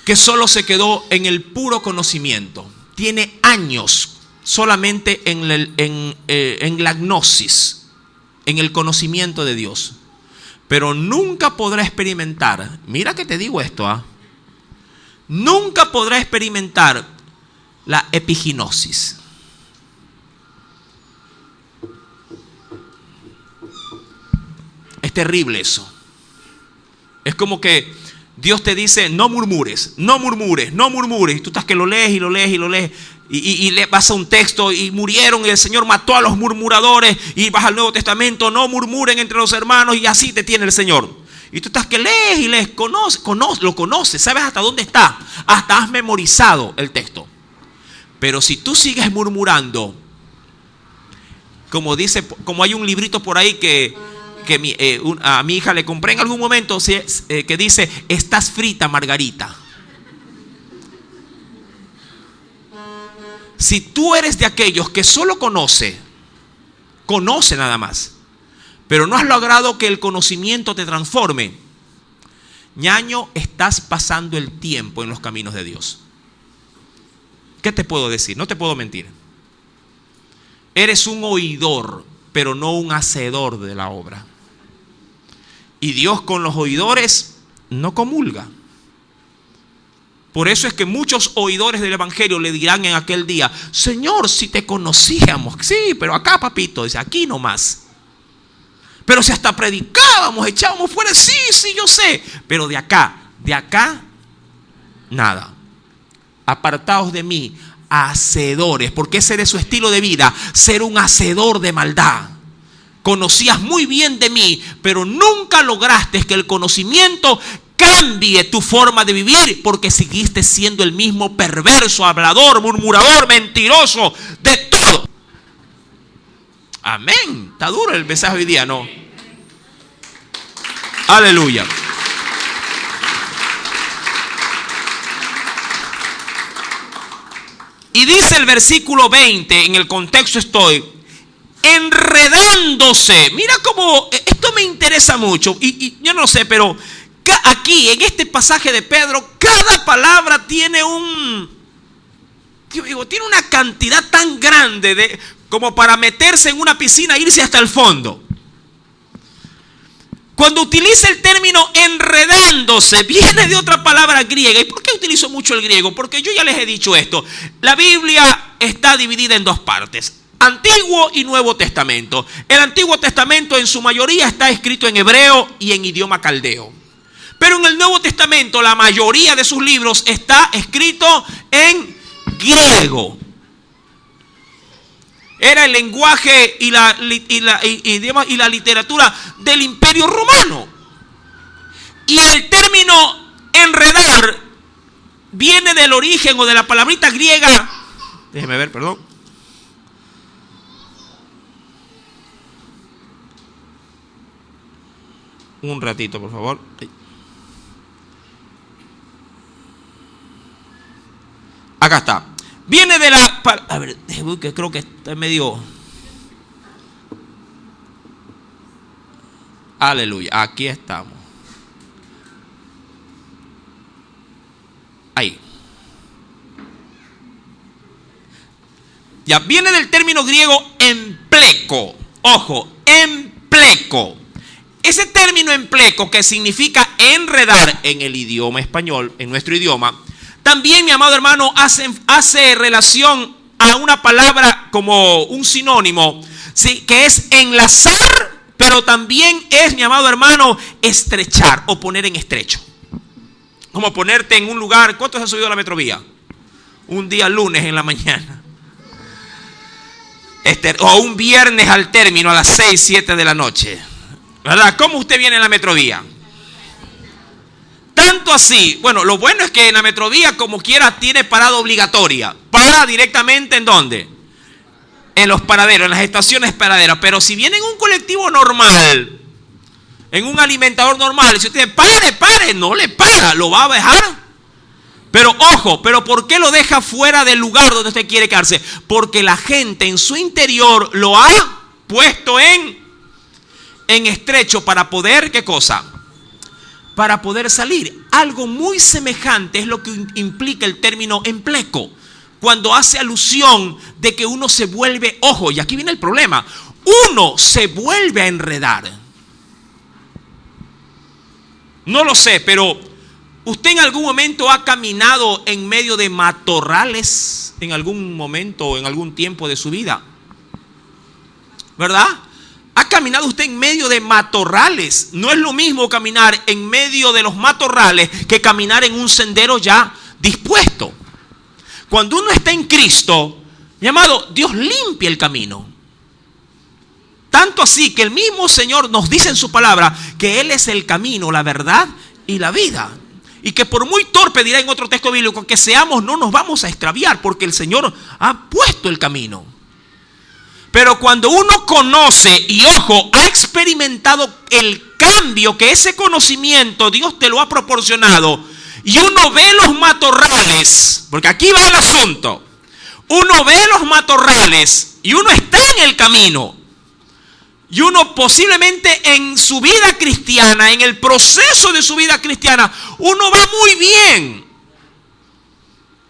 que solo se quedó en el puro conocimiento. Tiene años solamente en la gnosis, en el conocimiento de Dios. Pero nunca podrá experimentar, mira que te digo esto, nunca podrá experimentar la epiginosis. Es terrible eso. Es como que Dios te dice, no murmures, no murmures, no murmures. Y tú estás que lo lees y lo lees y lo lees. Y le vas a un texto y murieron y el Señor mató a los murmuradores. Y vas al Nuevo Testamento, no murmuren entre los hermanos, y así te tiene el Señor. Y tú estás que lees y lees, lo conoces, sabes hasta dónde está. Hasta has memorizado el texto. Pero si tú sigues murmurando, como hay un librito por ahí que a mi hija le compré en algún momento, que dice, estás frita, Margarita. Si tú eres de aquellos que solo conoce nada más, pero no has logrado que el conocimiento te transforme, ñaño, estás pasando el tiempo en los caminos de Dios. ¿Qué te puedo decir? No te puedo mentir. Eres un oidor, pero no un hacedor de la obra. Y Dios con los oidores no comulga. Por eso es que muchos oidores del evangelio le dirán en aquel día: Señor, si te conocíamos. Sí, pero acá, papito, dice, aquí nomás. Pero si hasta predicábamos, echábamos fuera, sí, yo sé. Pero de acá, nada. Apartaos de mí, hacedores, porque ese era su estilo de vida, ser un hacedor de maldad. Conocías muy bien de mí, pero nunca lograste que el conocimiento cambie tu forma de vivir, porque seguiste siendo el mismo perverso, hablador, murmurador, mentiroso, de todo. Amén. Está duro el mensaje hoy día, ¿no? Aleluya. Y dice el versículo 20, en el contexto estoy, enredándose. Mira cómo, esto me interesa mucho, y yo no sé, pero aquí, en este pasaje de Pedro, cada palabra tiene tiene una cantidad tan grande como para meterse en una piscina e irse hasta el fondo. Cuando utiliza el término enredándose, viene de otra palabra griega. ¿Y por qué utilizo mucho el griego? Porque yo ya les he dicho esto. La Biblia está dividida en dos partes: Antiguo y Nuevo Testamento. El Antiguo Testamento en su mayoría está escrito en hebreo y en idioma caldeo. Pero en el Nuevo Testamento la mayoría de sus libros está escrito en griego. Era el lenguaje y la literatura del Imperio Romano. Y el término enredar viene del origen o de la palabrita griega. Déjeme ver, perdón. Un ratito, por favor. Acá está. Viene de la... A ver, que creo que está medio... Aleluya, aquí estamos. Ahí. Ya, viene del término griego empleco. Ojo, empleco. Ese término empleco, que significa enredar en el idioma español, en nuestro idioma, también, mi amado hermano, hace relación a una palabra como un sinónimo, ¿sí?, que es enlazar, pero también es, mi amado hermano, estrechar o poner en estrecho. Como ponerte en un lugar. ¿Cuántos han subido a la Metrovía? Un día lunes en la mañana. O un viernes al término a las 6, 7 de la noche. ¿Verdad? ¿Cómo usted viene en la Metrovía? Tanto así, bueno, lo bueno es que en la Metrovía, como quiera, tiene parada obligatoria. Para directamente ¿en dónde? En los paraderos, en las estaciones paraderas. Pero si viene en un colectivo normal, en un alimentador normal, si usted pare, no le para, lo va a dejar. Pero ojo, pero ¿por qué lo deja fuera del lugar donde usted quiere quedarse? Porque la gente en su interior lo ha puesto en estrecho para poder, ¿qué cosa? Para poder salir. Algo muy semejante es lo que implica el término empleco, cuando hace alusión de que uno se vuelve, ojo, y aquí viene el problema, uno se vuelve a enredar. No lo sé, pero ¿usted en algún momento ha caminado en medio de matorrales en algún momento o en algún tiempo de su vida? ¿Verdad? ¿Ha caminado usted en medio de matorrales? No es lo mismo caminar en medio de los matorrales que caminar en un sendero ya dispuesto. Cuando uno está en Cristo, mi amado, Dios limpia el camino. Tanto así que el mismo Señor nos dice en su palabra que Él es el camino, la verdad y la vida. Y que por muy torpe, dirá en otro texto bíblico, que seamos, no nos vamos a extraviar, porque el Señor ha puesto el camino. Pero cuando uno conoce y, ojo, ha experimentado el cambio que ese conocimiento Dios te lo ha proporcionado, y uno ve los matorrales, porque aquí va el asunto, uno ve los matorrales y uno está en el camino, y uno posiblemente en su vida cristiana, en el proceso de su vida cristiana, uno va muy bien.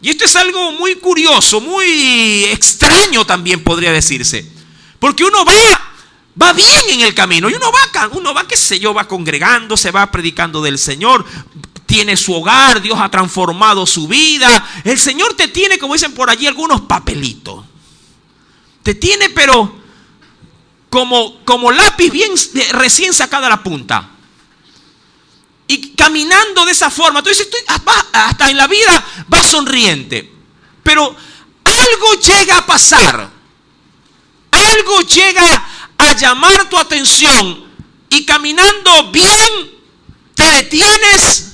Y esto es algo muy curioso, muy extraño también podría decirse. Porque uno va bien en el camino. Y uno va, qué sé yo, va congregando, se va predicando del Señor. tiene su hogar, Dios ha transformado su vida. El Señor te tiene, como dicen por allí, algunos papelitos. Te tiene, pero como lápiz bien recién sacada la punta. Y caminando de esa forma, tú dices, hasta en la vida vas sonriente. Pero algo llega a pasar. Algo llega a llamar tu atención. Y caminando bien, te detienes,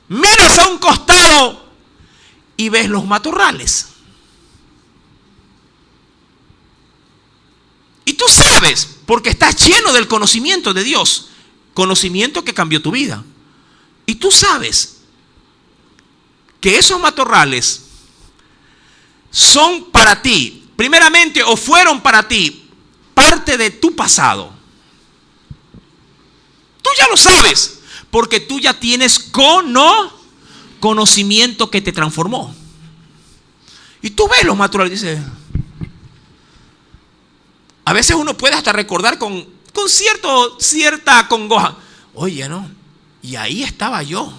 miras a un costado y ves los matorrales. Y tú sabes, porque estás lleno del conocimiento de Dios, conocimiento que cambió tu vida. Y tú sabes que esos matorrales son para ti, primeramente, o fueron para ti, parte de tu pasado. Tú ya lo sabes, porque tú ya tienes conocimiento que te transformó. Y tú ves los matorrales y dices, a veces uno puede hasta recordar con cierta congoja. Oye, ¿no? Y ahí estaba yo.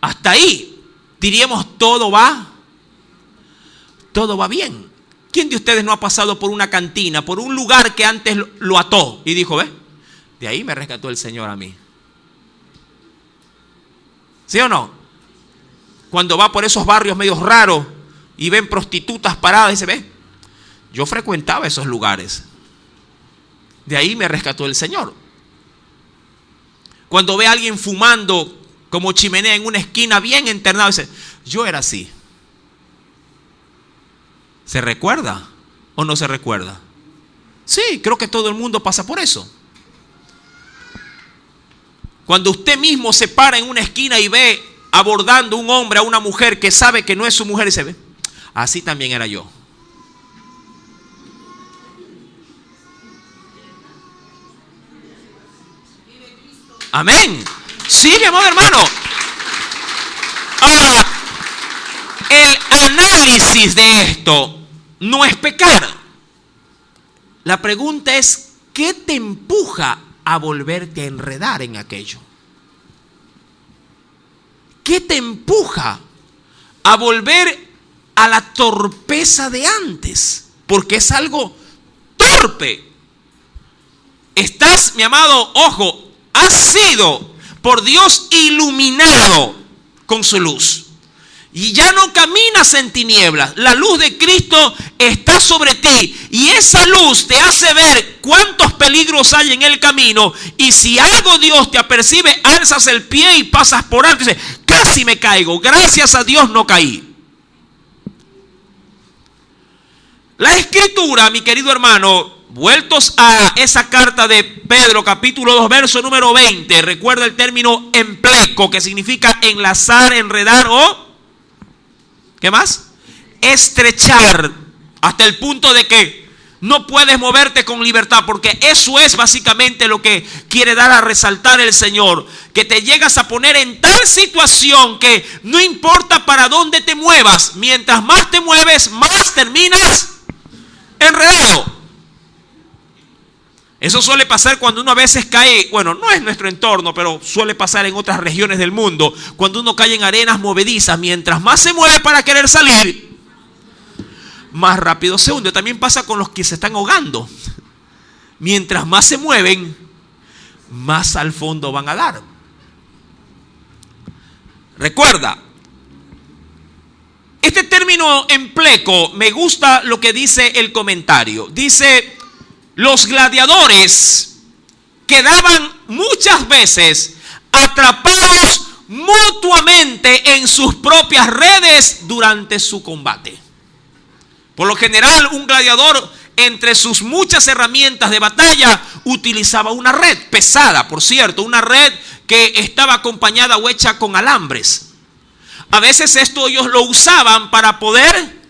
Hasta ahí, diríamos, todo va bien. ¿Quién de ustedes no ha pasado por una cantina, por un lugar que antes lo ató y dijo, ve, de ahí me rescató el Señor a mí? ¿Sí o no? Cuando va por esos barrios medios raros y ven prostitutas paradas, dice, ve, yo frecuentaba esos lugares. De ahí me rescató el Señor. Cuando ve a alguien fumando como chimenea en una esquina bien internado, dice, yo era así. ¿Se recuerda o no se recuerda? Sí, creo que todo el mundo pasa por eso. Cuando usted mismo se para en una esquina y ve abordando un hombre a una mujer que sabe que no es su mujer y se ve, así también era yo. Amén. Sí, mi amado hermano. Ahora, el análisis de esto no es pecar. La pregunta es, ¿qué te empuja a volverte a enredar en aquello? ¿Qué te empuja a volver a la torpeza de antes? Porque es algo torpe. Estás, mi amado, ojo, has sido por Dios iluminado con su luz. Y ya no caminas en tinieblas. La luz de Cristo está sobre ti. Y esa luz te hace ver cuántos peligros hay en el camino. Y si algo Dios te apercibe, alzas el pie y pasas por alto. Y dices, casi me caigo. Gracias a Dios no caí. La Escritura, mi querido hermano, vueltos a esa carta de Pedro, capítulo 2, verso número 20. Recuerda el término empleco, que significa enlazar, enredar o... ¿qué más? Estrechar, hasta el punto de que no puedes moverte con libertad, porque eso es básicamente lo que quiere dar a resaltar el Señor, que te llegas a poner en tal situación que no importa para dónde te muevas, mientras más te mueves, más terminas enredado. Eso suele pasar cuando uno a veces cae, bueno, no es nuestro entorno, pero suele pasar en otras regiones del mundo, cuando uno cae en arenas movedizas, mientras más se mueve para querer salir, más rápido se hunde. También pasa con los que se están ahogando. Mientras más se mueven, más al fondo van a dar. Recuerda, este término empleco, me gusta lo que dice el comentario. Dice, los gladiadores quedaban muchas veces atrapados mutuamente en sus propias redes durante su combate. Por lo general, un gladiador, entre sus muchas herramientas de batalla, utilizaba una red pesada, por cierto, una red que estaba acompañada o hecha con alambres. A veces esto ellos lo usaban para poder,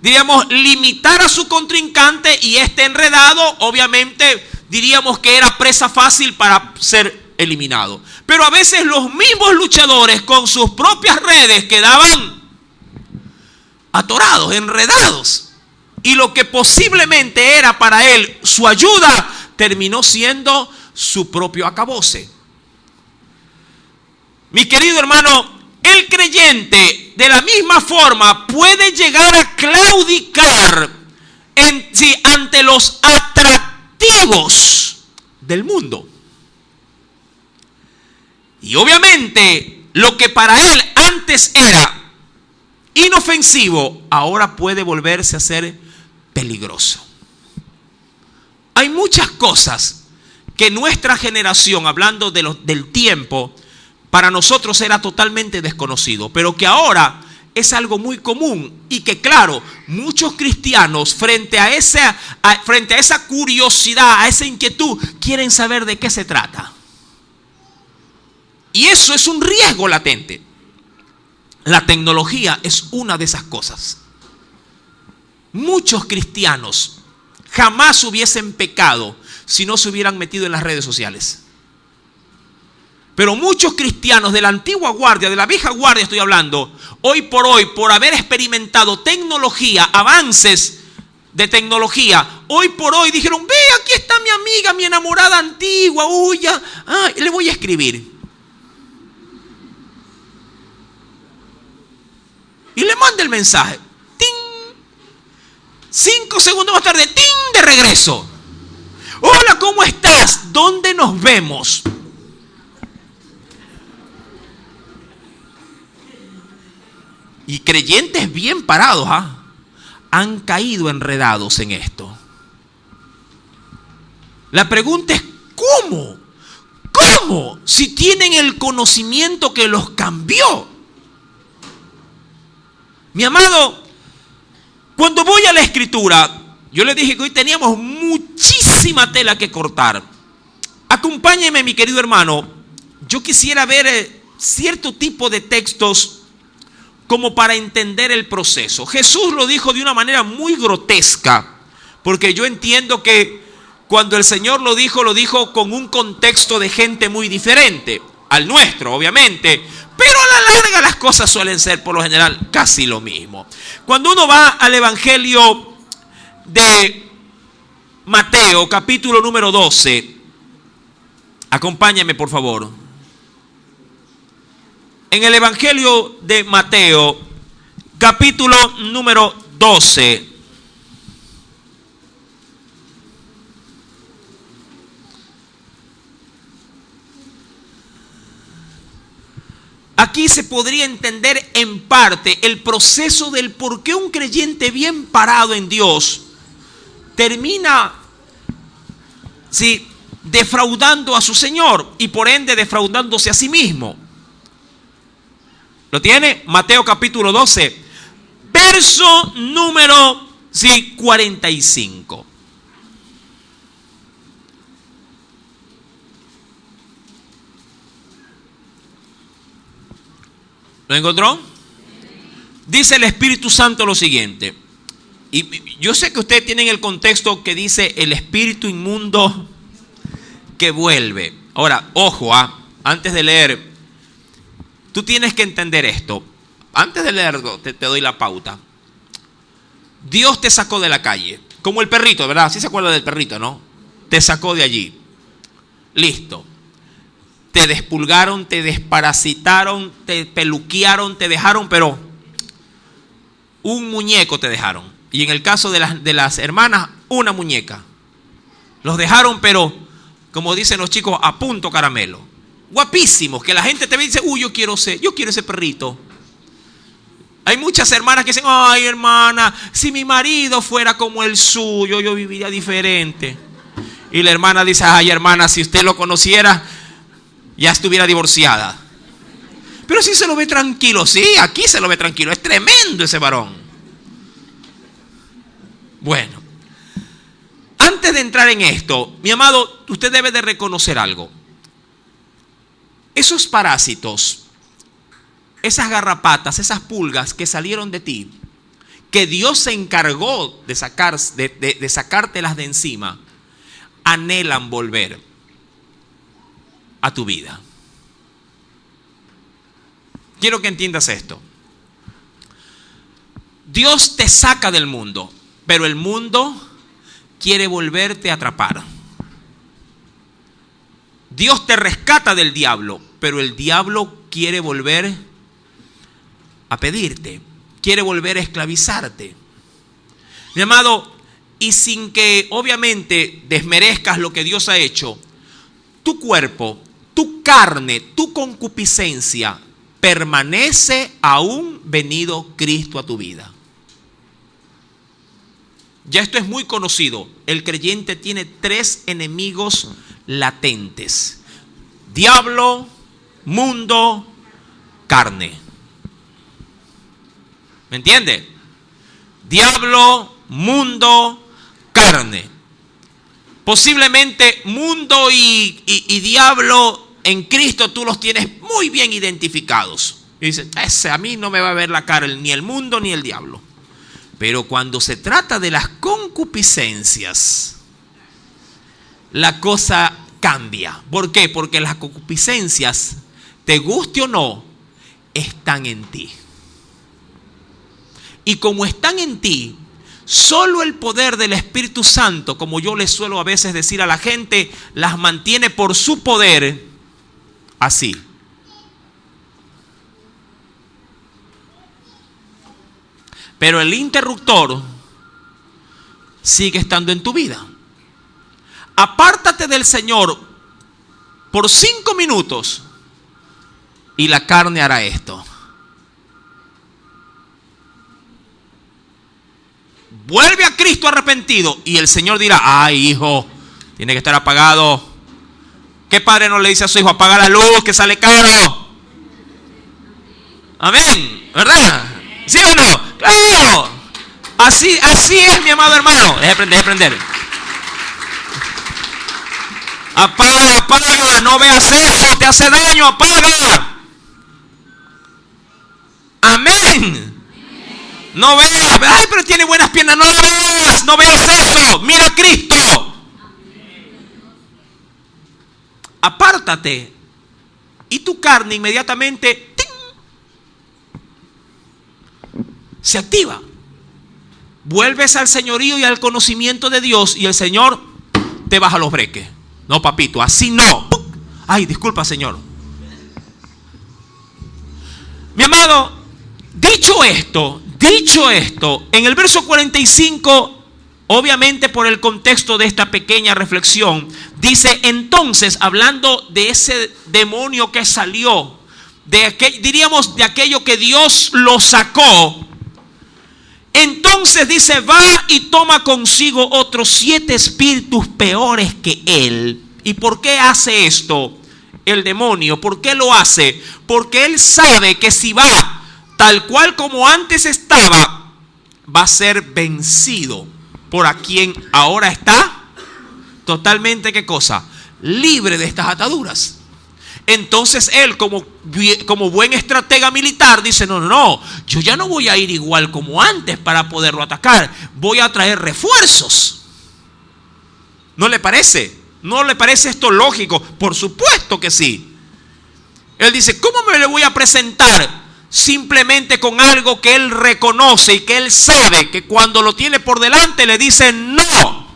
diríamos, limitar a su contrincante, y este enredado, obviamente, diríamos que era presa fácil para ser eliminado. Pero a veces los mismos luchadores con sus propias redes quedaban atorados, enredados. Y lo que posiblemente era para él su ayuda, terminó siendo su propio acabose. Mi querido hermano, el creyente de la misma forma puede llegar a claudicar ante los atractivos del mundo. Y obviamente lo que para él antes era inofensivo, ahora puede volverse a ser peligroso. Hay muchas cosas que nuestra generación, hablando del tiempo, para nosotros era totalmente desconocido, pero que ahora es algo muy común y que, claro, muchos cristianos frente a esa curiosidad, a esa inquietud, quieren saber de qué se trata. Y eso es un riesgo latente. La tecnología es una de esas cosas. Muchos cristianos jamás hubiesen pecado si no se hubieran metido en las redes sociales. Pero muchos cristianos de la antigua guardia, de la vieja guardia estoy hablando, hoy, por haber experimentado tecnología, avances de tecnología, hoy por hoy dijeron, ve, aquí está mi amiga, mi enamorada antigua, le voy a escribir. Y le manda el mensaje. ¡Ting! 5 segundos más tarde, ¡ting! De regreso. Hola, ¿cómo estás? ¿Dónde nos vemos? Y creyentes bien parados han caído enredados en esto. La pregunta es, ¿cómo? ¿Cómo? Si tienen el conocimiento que los cambió. Mi amado, cuando voy a la Escritura, yo le dije que hoy teníamos muchísima tela que cortar. Acompáñeme, mi querido hermano. Yo quisiera ver cierto tipo de textos como para entender el proceso. Jesús lo dijo de una manera muy grotesca, porque yo entiendo que cuando el Señor lo dijo con un contexto de gente muy diferente al nuestro, obviamente. Pero a la larga las cosas suelen ser, por lo general, casi lo mismo. Cuando uno va al Evangelio de Mateo, capítulo número 12, acompáñame por favor. En el Evangelio de Mateo, capítulo número 12. Aquí se podría entender en parte el proceso del por qué un creyente bien parado en Dios termina defraudando a su Señor y por ende defraudándose a sí mismo. ¿Lo tiene? Mateo capítulo 12, verso número 45. ¿Lo encontró? Dice el Espíritu Santo lo siguiente. Y yo sé que ustedes tienen el contexto que dice el espíritu inmundo que vuelve. Ahora, ojo, antes de leer, tú tienes que entender esto. Antes de leerlo, te doy la pauta. Dios te sacó de la calle, como el perrito, ¿verdad? ¿Sí se acuerda del perrito, no? Te sacó de allí. Listo. Te despulgaron, te desparasitaron, te peluquearon, te dejaron, pero un muñeco te dejaron. Y en el caso de las hermanas, una muñeca. Los dejaron, pero, como dicen los chicos, a punto caramelo. Guapísimos, que la gente te ve y dice, yo quiero ese perrito. Hay muchas hermanas que dicen, ay hermana, si mi marido fuera como el suyo, yo viviría diferente. Y la hermana dice, ay hermana, si usted lo conociera, ya estuviera divorciada. Pero si se lo ve tranquilo, sí, aquí se lo ve tranquilo, es tremendo ese varón. Bueno, antes de entrar en esto, mi amado, usted debe de reconocer algo. Esos parásitos, esas garrapatas, esas pulgas que salieron de ti, que Dios se encargó de sacártelas de encima, anhelan volver a tu vida. Quiero que entiendas esto. Dios te saca del mundo, pero el mundo quiere volverte a atrapar. Dios te rescata del diablo, pero el diablo quiere volver a pedirte, quiere volver a esclavizarte. Mi amado, y sin que obviamente desmerezcas lo que Dios ha hecho, tu cuerpo, tu carne, tu concupiscencia permanece aún venido Cristo a tu vida. Ya esto es muy conocido. El creyente tiene 3 enemigos latentes: diablo, mundo, carne. ¿Me entiende? Diablo, mundo, carne. Posiblemente mundo y diablo en Cristo tú los tienes muy bien identificados. Y dices, a mí no me va a ver la cara ni el mundo ni el diablo. Pero cuando se trata de las concupiscencias, la cosa cambia. ¿Por qué? Porque las concupiscencias, te guste o no, están en ti. Y como están en ti, solo el poder del Espíritu Santo, como yo les suelo a veces decir a la gente, las mantiene por su poder así. Pero el interruptor sigue estando en tu vida. Apártate del Señor por 5 minutos y la carne hará esto. Vuelve a Cristo arrepentido y el Señor dirá, ay hijo, tiene que estar apagado. ¿Qué padre no le dice a su hijo, apaga la luz que sale caro? Amén, ¿verdad? ¿Sí o no? ¡Claro! Así es, mi amado hermano. Deje prender. Apaga, no veas eso, te hace daño, apaga. Amén. No veas, ay, pero tiene buenas piernas, no veas eso, mira a Cristo. Apártate. Y tu carne inmediatamente se activa. Vuelves al señorío y al conocimiento de Dios y el Señor te baja los breques. No, papito, así no. Ay, disculpa, Señor. Mi amado, dicho esto, en el verso 45, obviamente por el contexto de esta pequeña reflexión, dice entonces, hablando de ese demonio que salió, diríamos de aquello que Dios lo sacó. Entonces dice, va y toma consigo otros 7 espíritus peores que él. ¿Y por qué hace esto el demonio? ¿Por qué lo hace? Porque él sabe que si va tal cual como antes estaba, va a ser vencido por a quien ahora está totalmente, ¿qué cosa? Libre de estas ataduras. Entonces él como buen estratega militar dice, no, yo ya no voy a ir igual como antes para poderlo atacar, voy a traer refuerzos. ¿No le parece? ¿No le parece esto lógico? Por supuesto que sí. Él dice, ¿cómo me le voy a presentar simplemente con algo que él reconoce y que él sabe que cuando lo tiene por delante le dice no?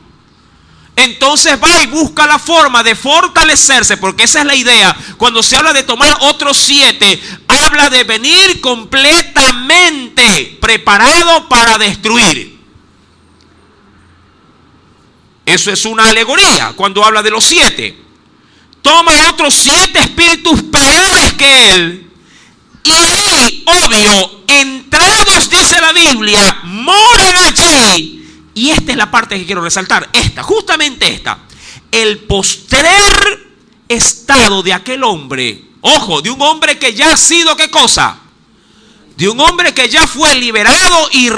Entonces va y busca la forma de fortalecerse, porque esa es la idea. Cuando se habla de tomar otros 7, habla de venir completamente preparado para destruir. Eso es una alegoría cuando habla de los 7. Toma otros 7 espíritus peores que él. Y ahí, obvio, entrados, dice la Biblia, moran allí. Y esta es la parte que quiero resaltar. Justamente esta. El postrer estado de aquel hombre. Ojo, de un hombre que ya ha sido, ¿qué cosa? De un hombre que ya fue liberado y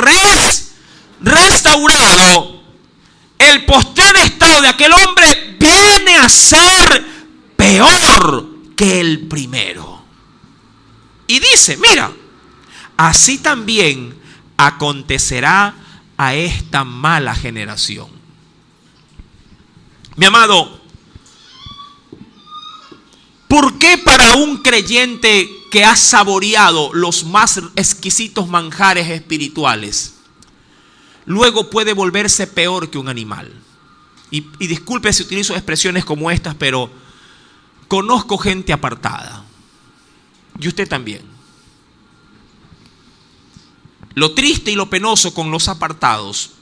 restaurado. El postrer estado de aquel hombre viene a ser peor que el primero. Y dice, mira, así también acontecerá a esta mala generación. Mi amado, ¿por qué para un creyente que ha saboreado los más exquisitos manjares espirituales, luego puede volverse peor que un animal? Y disculpe si utilizo expresiones como estas, pero conozco gente apartada. Y usted también. Lo triste y lo penoso con los apartados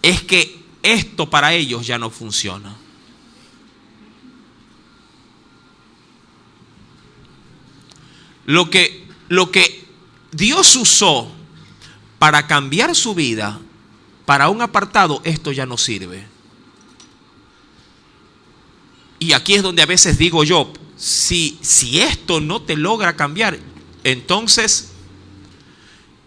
es que esto para ellos ya no funciona. Lo que Dios usó para cambiar su vida, para un apartado, esto ya no sirve. Y aquí es donde a veces digo yo, si esto no te logra cambiar, entonces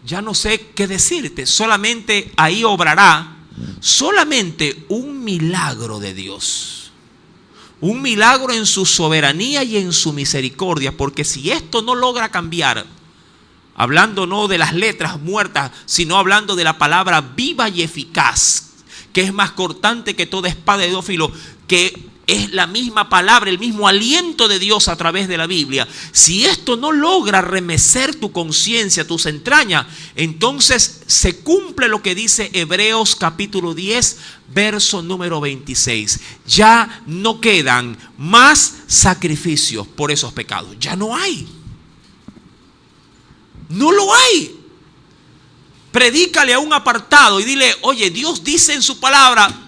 ya no sé qué decirte. Solamente ahí obrará solamente un milagro de Dios. Un milagro en su soberanía y en su misericordia. Porque si esto no logra cambiar, hablando no de las letras muertas, sino hablando de la palabra viva y eficaz, que es más cortante que toda espada de dos filos, que es la misma palabra, el mismo aliento de Dios a través de la Biblia. Si esto no logra remecer tu conciencia, tus entrañas, entonces se cumple lo que dice Hebreos capítulo 10, verso número 26. Ya no quedan más sacrificios por esos pecados. Ya no hay. No lo hay. Predícale a un apartado y dile, oye, Dios dice en su palabra.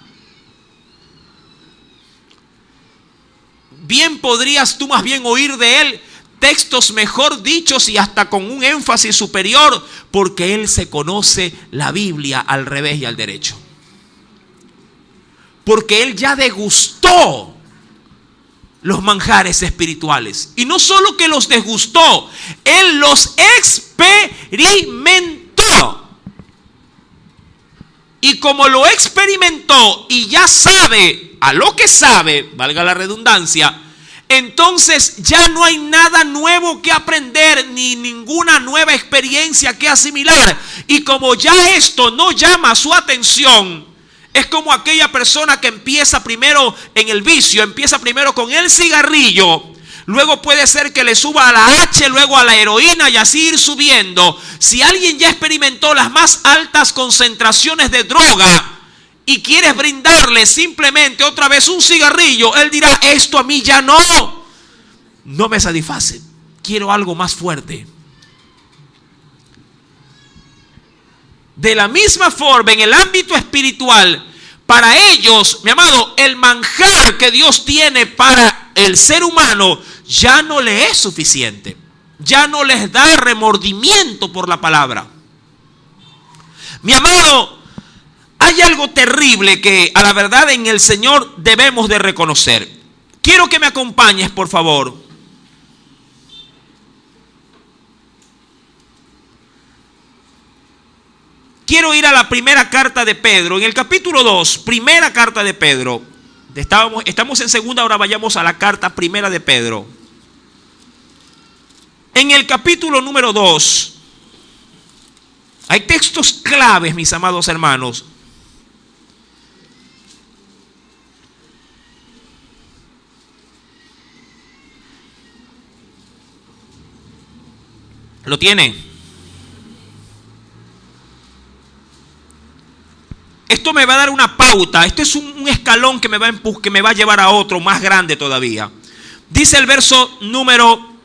Bien podrías tú más bien oír de él textos mejor dichos y hasta con un énfasis superior, porque él se conoce la Biblia al revés y al derecho. Porque él ya degustó los manjares espirituales. Y no solo que los degustó, él los experimentó. Y como lo experimentó y ya sabe a lo que sabe, valga la redundancia, entonces ya no hay nada nuevo que aprender, ni ninguna nueva experiencia que asimilar. Y como ya esto no llama su atención, es como aquella persona que empieza primero en el vicio, empieza primero con el cigarrillo, luego puede ser que le suba a la H, luego a la heroína y así ir subiendo. Si alguien ya experimentó las más altas concentraciones de droga y quieres brindarle simplemente otra vez un cigarrillo, él dirá, esto a mí ya no me satisface, quiero algo más fuerte. De la misma forma, en el ámbito espiritual, para ellos, mi amado, el manjar que Dios tiene para el ser humano ya no le es suficiente. Ya no les da remordimiento por la palabra. Mi amado, hay algo terrible que a la verdad en el Señor debemos de reconocer. Quiero que me acompañes, por favor. Quiero ir a la primera carta de Pedro. En el capítulo 2, primera carta de Pedro. Estamos en segunda, ahora vayamos a la carta primera de Pedro. En el capítulo número 2, hay textos claves, mis amados hermanos. ¿Lo tiene? Esto me va a dar una pauta. Este es un escalón que me va a llevar a otro más grande todavía. Dice el verso número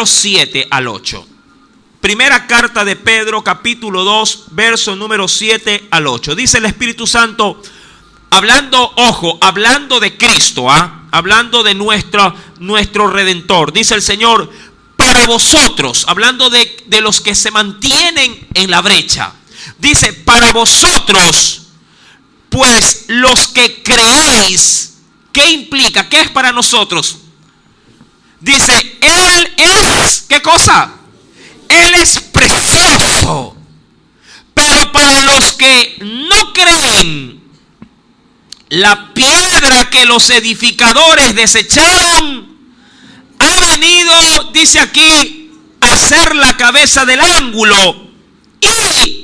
7 al 8. Primera carta de Pedro, capítulo 2, verso número 7 al 8. Dice el Espíritu Santo, hablando de Cristo, hablando de nuestro Redentor. Dice el Señor, para vosotros, hablando de los que se mantienen en la brecha. Dice, para vosotros, pues los que creéis. ¿Qué implica? ¿Qué es para nosotros? Dice, Él es, ¿qué cosa? Él es precioso. Pero para los que no creen, la piedra que los edificadores desecharon ha venido, dice aquí, a ser la cabeza del ángulo y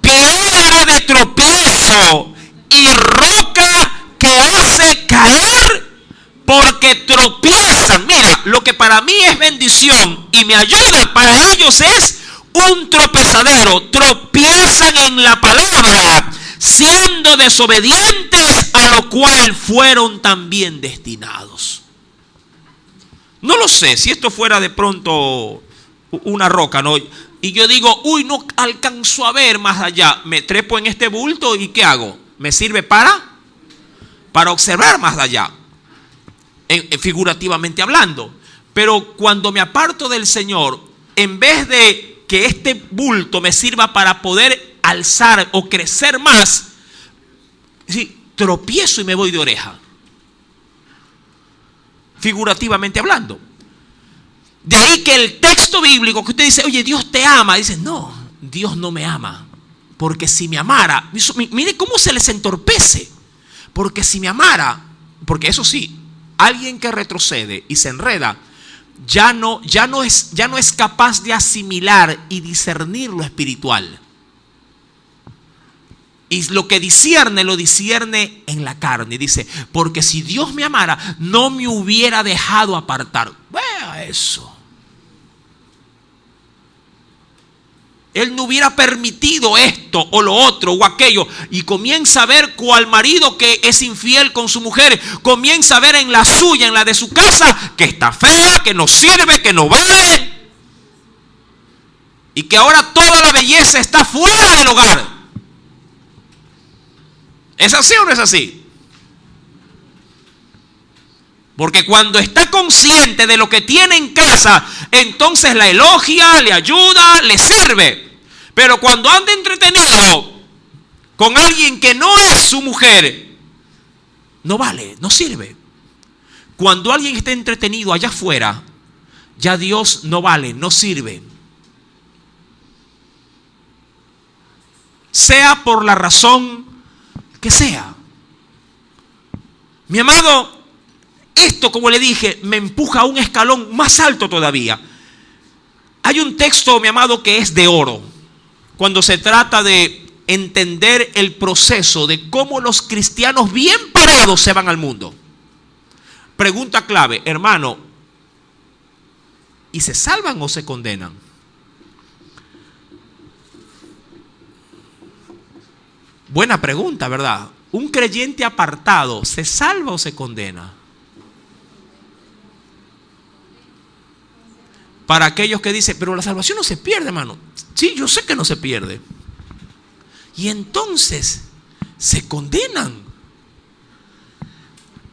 piedra de tropiezo y roca que hace caer, porque tropiezan. Mira, lo que para mí es bendición y me ayuda, para ellos es un tropezadero. Tropiezan en la palabra, siendo desobedientes, a lo cual fueron también destinados. No lo sé, si esto fuera de pronto una roca, ¿no? Y yo digo, uy, no alcanzo a ver más allá. Me trepo en este bulto y ¿qué hago? ¿Me sirve para observar más allá? Figurativamente hablando. Pero cuando me aparto del Señor, en vez de que este bulto me sirva para poder alzar o crecer más, sí, tropiezo y me voy de oreja. Figurativamente hablando. De ahí que el texto bíblico que usted dice, oye, Dios te ama, dice, no, Dios no me ama. Porque si me amara, mire cómo se les entorpece. Porque si me amara, porque eso sí, alguien que retrocede y se enreda, ya no es capaz de asimilar y discernir lo espiritual. Y lo que discierne, lo discierne en la carne. Dice, porque si Dios me amara, no me hubiera dejado apartar. Vea eso. Él no hubiera permitido esto o lo otro o aquello. Y comienza a ver cual marido que es infiel con su mujer. Comienza a ver en la suya, en la de su casa, que está fea, que no sirve, que no vale. Y que ahora toda la belleza está fuera del hogar. ¿Es así o no es así? Porque cuando está consciente de lo que tiene en casa, entonces la elogia, le ayuda, le sirve. Pero cuando anda entretenido con alguien que no es su mujer, no vale, no sirve. Cuando alguien está entretenido allá afuera, ya Dios no vale, no sirve. Sea por la razón que sea. Mi amado, esto, como le dije, me empuja a un escalón más alto todavía. Hay un texto, mi amado, que es de oro, cuando se trata de entender el proceso de cómo los cristianos bien parados se van al mundo. Pregunta clave, hermano, ¿y se salvan o se condenan? Buena pregunta, ¿verdad? ¿Un creyente apartado se salva o se condena? Para aquellos que dicen, pero la salvación no se pierde, hermano. Sí, yo sé que no se pierde. Y entonces se condenan.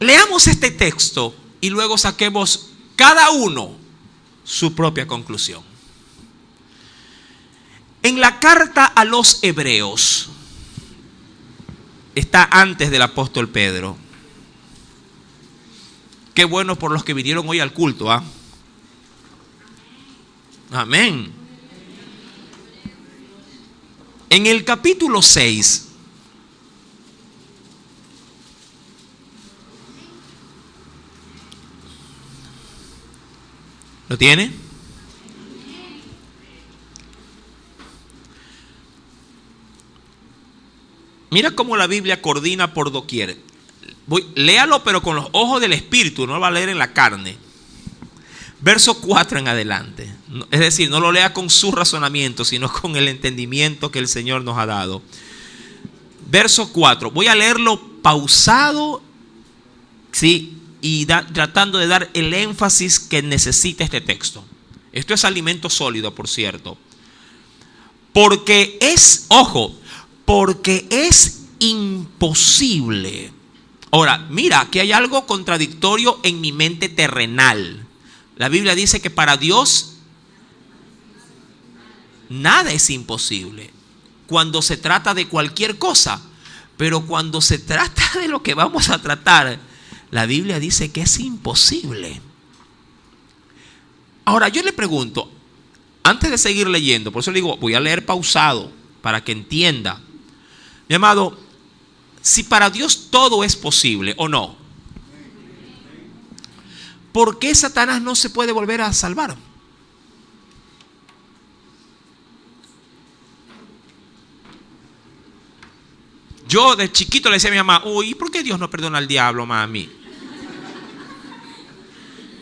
Leamos este texto y luego saquemos cada uno su propia conclusión. En la carta a los Hebreos, está antes del apóstol Pedro. Qué bueno por los que vinieron hoy al culto, ¿ah? Amén. En el capítulo 6, ¿lo tiene? Mira cómo la Biblia coordina por doquier. Léalo, pero con los ojos del Espíritu, no lo va a leer en la carne. Verso 4 en adelante. Es decir, no lo lea con su razonamiento, sino con el entendimiento que el Señor nos ha dado. Verso 4. Voy a leerlo pausado, ¿sí? Y tratando de dar el énfasis que necesita este texto. Esto es alimento sólido, por cierto. Porque es, ojo, porque es imposible. Ahora, mira, aquí hay algo contradictorio en mi mente terrenal. La Biblia dice que para Dios nada es imposible cuando se trata de cualquier cosa. Pero cuando se trata de lo que vamos a tratar, la Biblia dice que es imposible. Ahora, yo le pregunto, antes de seguir leyendo, por eso le digo, voy a leer pausado para que entienda. Mi amado, si para Dios todo es posible o no, ¿por qué Satanás no se puede volver a salvar? Yo de chiquito le decía a mi mamá, uy, ¿por qué Dios no perdona al diablo, mami?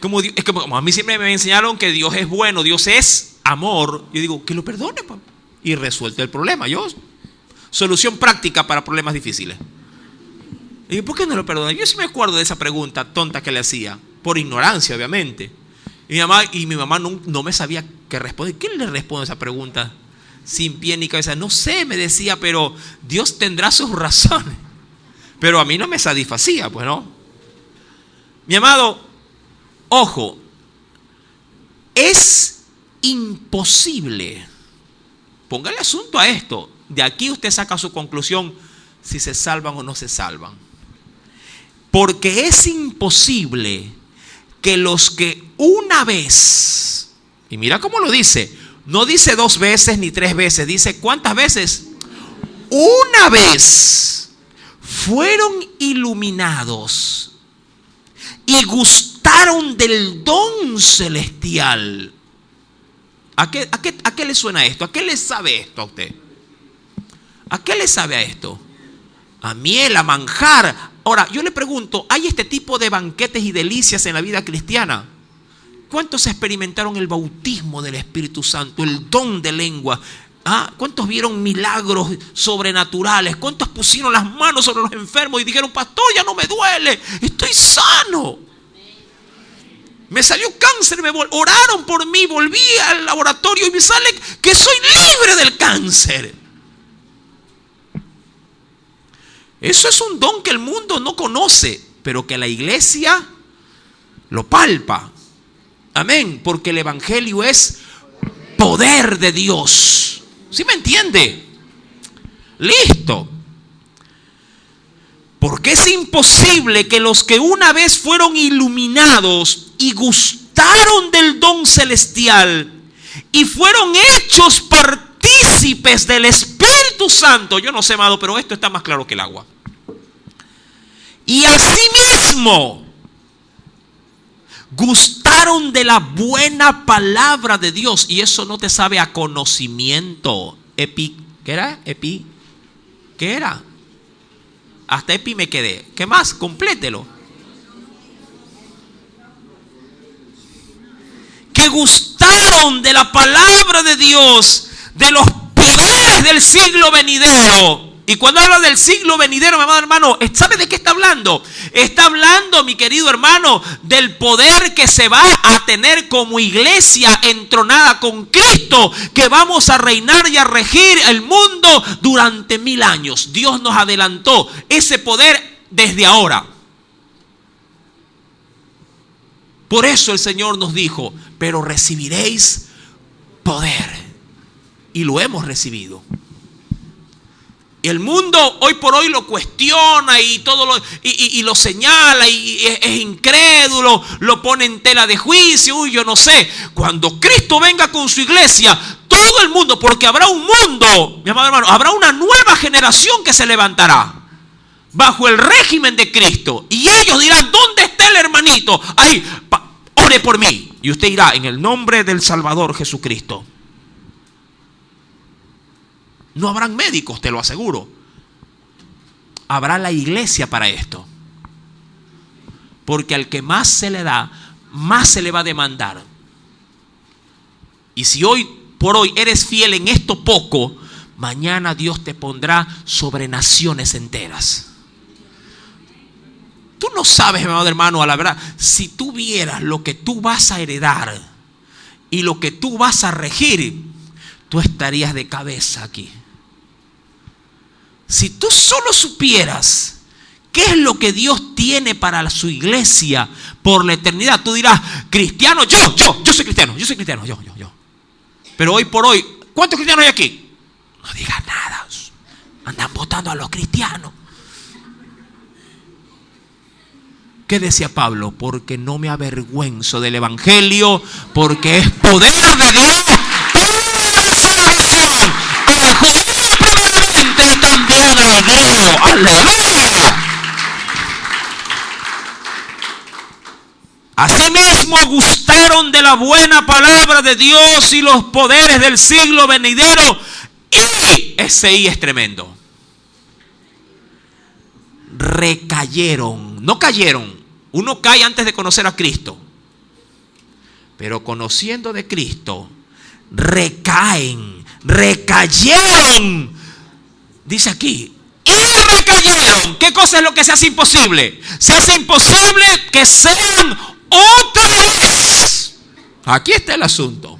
Como a mí siempre me enseñaron que Dios es bueno, Dios es amor. Yo digo, que lo perdone, papá. Y resuelto el problema. Solución práctica para problemas difíciles. Y ¿por qué no lo perdona? Yo sí me acuerdo de esa pregunta tonta que le hacía. Por ignorancia, obviamente. Y mi mamá no me sabía qué responder. ¿Qué le responde a esa pregunta? Sin pie ni cabeza. No sé, me decía, pero Dios tendrá sus razones. Pero a mí no me satisfacía, pues no. Mi amado, ojo, es imposible. Póngale asunto a esto. De aquí usted saca su conclusión si se salvan o no se salvan. Porque es imposible que los que una vez, y mira cómo lo dice, no dice 2 veces ni 3 veces, dice ¿cuántas veces? Una vez fueron iluminados y gustaron del don celestial. ¿A qué le suena esto? ¿A qué le sabe esto a usted? ¿A qué le sabe a esto? A miel, a manjar. Ahora, yo le pregunto, ¿hay este tipo de banquetes y delicias en la vida cristiana? ¿Cuántos experimentaron el bautismo del Espíritu Santo, el don de lengua? ¿Cuántos vieron milagros sobrenaturales? ¿Cuántos pusieron las manos sobre los enfermos y dijeron, pastor, ya no me duele, estoy sano? Me salió cáncer, oraron por mí, volví al laboratorio y me sale que soy libre del cáncer. Eso es un don que el mundo no conoce, pero que la iglesia lo palpa. Amén, porque el evangelio es poder de Dios. ¿Sí me entiende? Listo. Porque es imposible que los que una vez fueron iluminados y gustaron del don celestial y fueron hechos partícipes del Espíritu Santo, yo no sé, amado, pero esto está más claro que el agua, y asimismo gustaron de la buena palabra de Dios, y eso no te sabe a conocimiento. ¿Qué era? ¿Qué era? Hasta epi me quedé. ¿Qué más? Complételo. Que gustaron de la palabra de Dios, de los poderes del siglo venidero. Y cuando habla del siglo venidero, mi amado hermano, ¿sabe de qué está hablando? Está hablando, mi querido hermano, del poder que se va a tener como iglesia entronada con Cristo, que vamos a reinar y a regir el mundo durante 1000 años. Dios nos adelantó ese poder desde ahora. Por eso el Señor nos dijo, pero recibiréis poder. Y lo hemos recibido. Y el mundo hoy por hoy lo cuestiona y todo lo señala y es incrédulo, lo pone en tela de juicio. Uy, yo no sé. Cuando Cristo venga con su iglesia, todo el mundo, porque habrá un mundo, mi amado hermano, habrá una nueva generación que se levantará bajo el régimen de Cristo. Y ellos dirán, ¿dónde está el hermanito? Ahí, ore por mí. Y usted irá en el nombre del Salvador Jesucristo. No habrán médicos, te lo aseguro. Habrá la iglesia para esto. Porque al que más se le da, más se le va a demandar. Y si hoy por hoy eres fiel en esto poco, mañana Dios te pondrá sobre naciones enteras. Tú no sabes, mi amado hermano, a la verdad, si tú vieras lo que tú vas a heredar y lo que tú vas a regir, tú estarías de cabeza aquí. Si tú solo supieras qué es lo que Dios tiene para su iglesia por la eternidad, tú dirás, cristiano, yo soy cristiano, yo. Pero hoy por hoy, ¿cuántos cristianos hay aquí? No digas nada, andan votando a los cristianos. ¿Qué decía Pablo? Porque no me avergüenzo del evangelio, porque es poder de Dios para salvación al judío primeramente y también al griego. ¡Aleluya! Asimismo gustaron de la buena palabra de Dios y los poderes del siglo venidero. Y ese I es tremendo. Recayeron, no cayeron. Uno cae antes de conocer a Cristo. Pero conociendo de Cristo, recaen, recayeron. Dice aquí, y recayeron. ¿Qué cosa es lo que se hace imposible? Se hace imposible que sean otra vez Aquí está el asunto.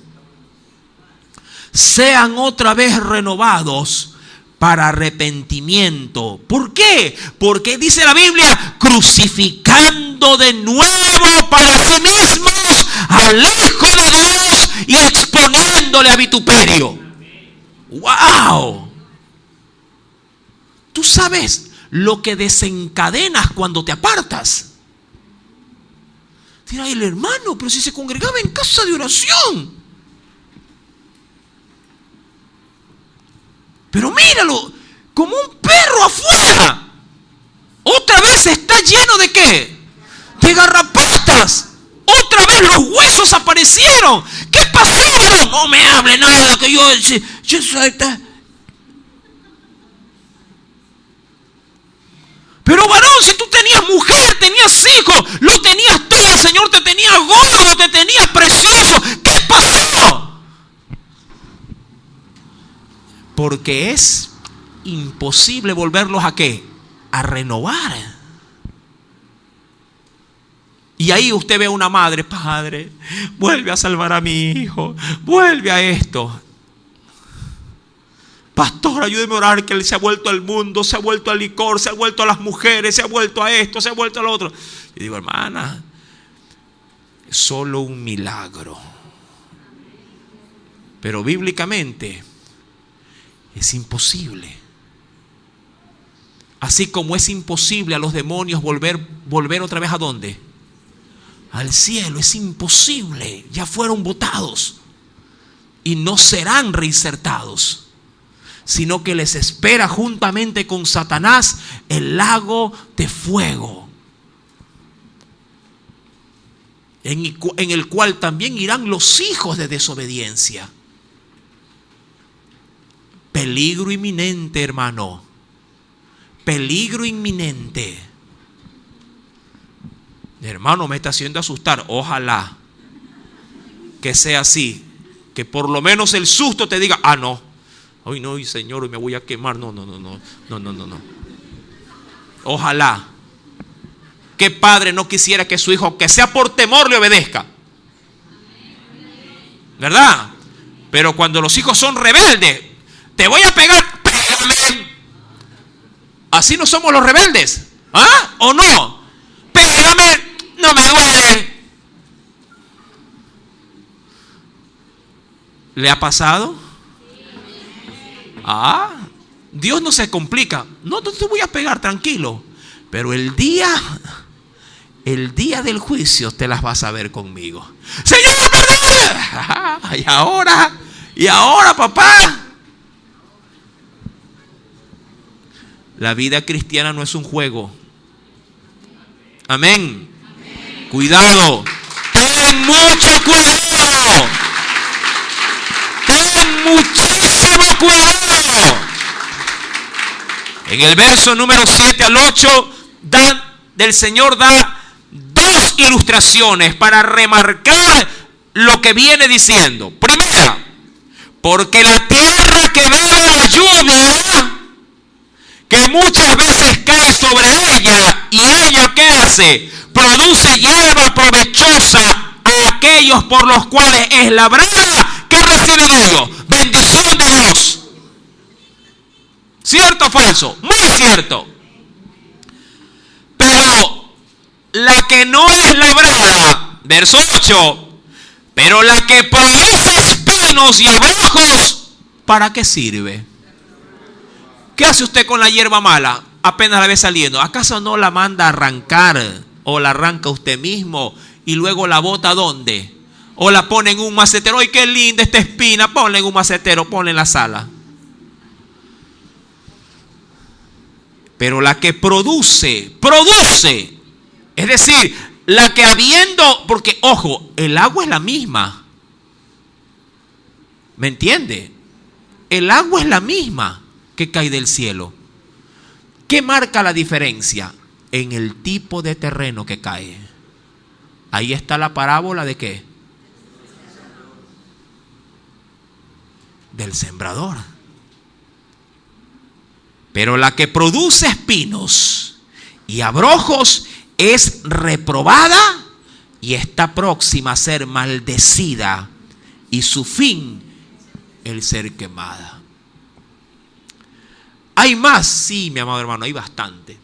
Sean otra vez renovados para arrepentimiento. ¿Por qué? Porque dice la Biblia, crucificando de nuevo para sí mismos al Hijo de Dios y exponiéndole a vituperio. ¡Wow! Tú sabes lo que desencadenas cuando te apartas. Dirá el hermano, pero si se congregaba en casa de oración. Pero míralo, como un perro afuera. Otra vez está lleno de ¿qué? De garrapatas. Otra vez los huesos aparecieron. ¿Qué pasó? No me hable nada, que yo pero varón, si tú tenías mujer, tenías hijos, lo tenías todo, el Señor te tenía gordo, te tenía precioso. ¿Qué pasó? Porque es imposible volverlos ¿a qué? A renovar. Y ahí usted ve a una madre, padre, vuelve a salvar a mi hijo, vuelve a esto. Pastor, ayúdeme a orar, que él se ha vuelto al mundo, se ha vuelto al licor, se ha vuelto a las mujeres, se ha vuelto a esto, se ha vuelto a lo otro. Y digo, hermana, es solo un milagro. Pero bíblicamente es imposible. Así como es imposible a los demonios volver otra vez ¿a dónde? Al cielo. Es imposible. Ya fueron botados y no serán reinsertados, sino que les espera juntamente con Satanás el lago de fuego, en el cual también irán los hijos de desobediencia. Peligro inminente, hermano. Peligro inminente. Hermano, me está haciendo asustar. Ojalá que sea así, que por lo menos el susto te diga, no. Ay, no, Señor, me voy a quemar. No. Ojalá. ¿Qué padre no quisiera que su hijo, aunque sea por temor, le obedezca? ¿Verdad? Pero cuando los hijos son rebeldes, te voy a pegar, pégame. Así no somos los rebeldes. ¿Ah? ¿O no? Pégame, no me duele. ¿Le ha pasado? Dios no se complica. No te voy a pegar, tranquilo. Pero el día del juicio te las vas a ver conmigo. Señor, perdón. Y ahora, papá. La vida cristiana no es un juego. Amén. Cuidado. Ten mucho cuidado. Ten muchísimo cuidado. En el verso número 7 al 8 del Señor da dos ilustraciones para remarcar lo que viene diciendo. Primera, porque la tierra que bebe la lluvia, que muchas veces cae sobre ella, y ella ¿qué hace? Produce hierba provechosa a aquellos por los cuales es labrada. ¿Qué reciben ellos? Bendición de Dios. ¿Cierto o falso? Muy cierto. Pero la que no es labrada, verso 8, pero la que produce espinos y abrojos, ¿para qué sirve? ¿Qué hace usted con la hierba mala? Apenas la ve saliendo. ¿Acaso no la manda a arrancar? ¿O la arranca usted mismo y luego la bota ¿dónde? ¿O la pone en un macetero? ¡Ay, qué linda esta espina! Ponla en un macetero, ponla en la sala. Pero la que produce, es decir, la que habiendo, porque ojo, el agua es la misma. ¿Me entiende? El agua es la misma que cae del cielo. ¿Qué marca la diferencia? En el tipo de terreno que cae. Ahí está la parábola de ¿qué? Del sembrador. Pero la que produce espinos y abrojos es reprobada y está próxima a ser maldecida, y su fin el ser quemada. ¿Hay más? Sí, mi amado hermano, hay bastante.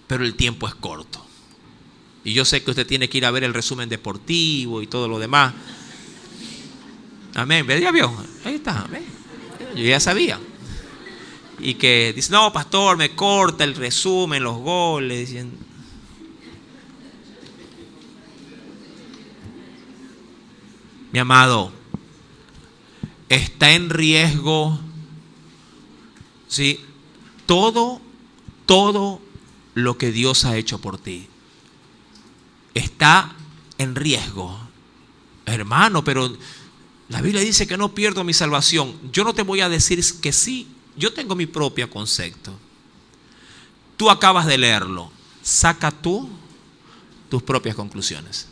Pero el tiempo es corto. Y yo sé que usted tiene que ir a ver el resumen deportivo y todo lo demás. Amén. ¿Ya vio? Ahí está. Amén. Yo ya sabía. Y que dice, no, pastor, me corta el resumen, los goles. Dicen, mi amado, está en riesgo, ¿sí? Todo lo que Dios ha hecho por ti está en riesgo. Hermano, pero la Biblia dice que no pierdo mi salvación. Yo no te voy a decir que sí. Yo tengo mi propio concepto. Tú acabas de leerlo. Saca tú tus propias conclusiones.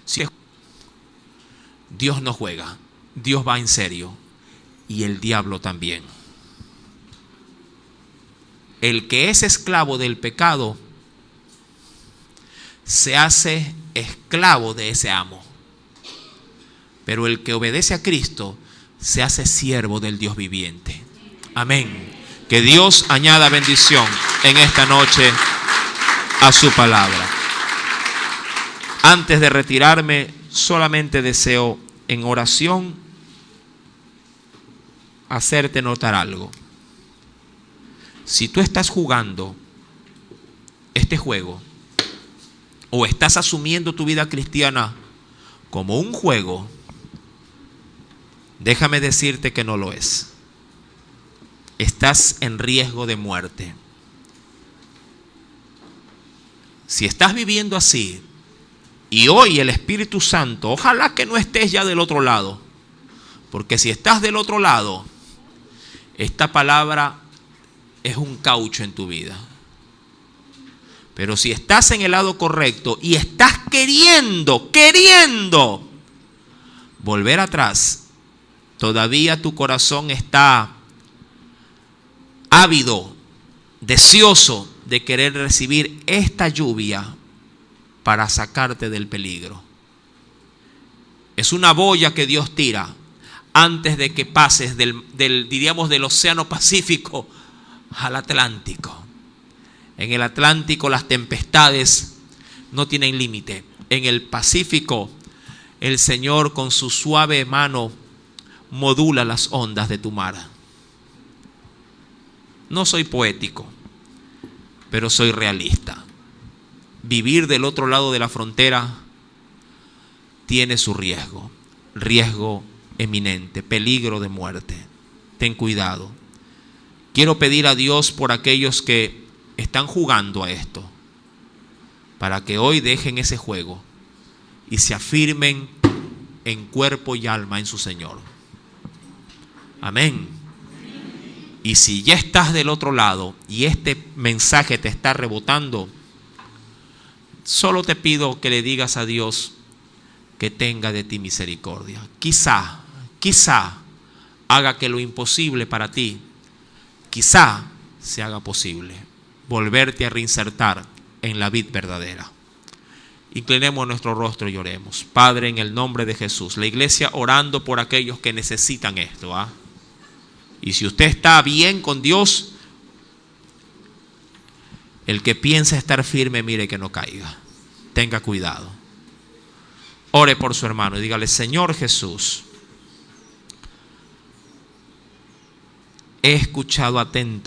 Si Dios no juega, Dios va en serio, y el diablo también. El que es esclavo del pecado se hace esclavo de ese amo. Pero el que obedece a Cristo se hace siervo del Dios viviente. Amén. Que Dios añada bendición en esta noche a su palabra. Antes de retirarme, solamente deseo en oración hacerte notar algo. Si tú estás jugando este juego o estás asumiendo tu vida cristiana como un juego, déjame decirte que no lo es. Estás en riesgo de muerte. Si estás viviendo así, y hoy el Espíritu Santo, ojalá que no estés ya del otro lado, porque si estás del otro lado, esta palabra es un caucho en tu vida. Pero si estás en el lado correcto y estás queriendo volver atrás, todavía tu corazón está ávido, deseoso de querer recibir esta lluvia para sacarte del peligro. Es una boya que Dios tira antes de que pases del Océano Pacífico al Atlántico. En el Atlántico las tempestades no tienen límite. En el Pacífico el Señor con su suave mano modula las ondas de tu mar. No soy poético, pero soy realista. Vivir del otro lado de la frontera tiene su riesgo eminente, peligro de muerte. Ten cuidado. Quiero pedir a Dios por aquellos que están jugando a esto, para que hoy dejen ese juego y se afirmen en cuerpo y alma en su Señor. Amén. Y si ya estás del otro lado y este mensaje te está rebotando, solo te pido que le digas a Dios que tenga de ti misericordia. Quizá haga que lo imposible para ti, quizá se haga posible. Volverte a reinsertar en la vid verdadera. Inclinemos nuestro rostro y oremos. Padre, en el nombre de Jesús, la iglesia orando por aquellos que necesitan esto. Y si usted está bien con Dios, el que piensa estar firme, mire que no caiga. Tenga cuidado. Ore por su hermano y dígale: Señor Jesús, he escuchado atentamente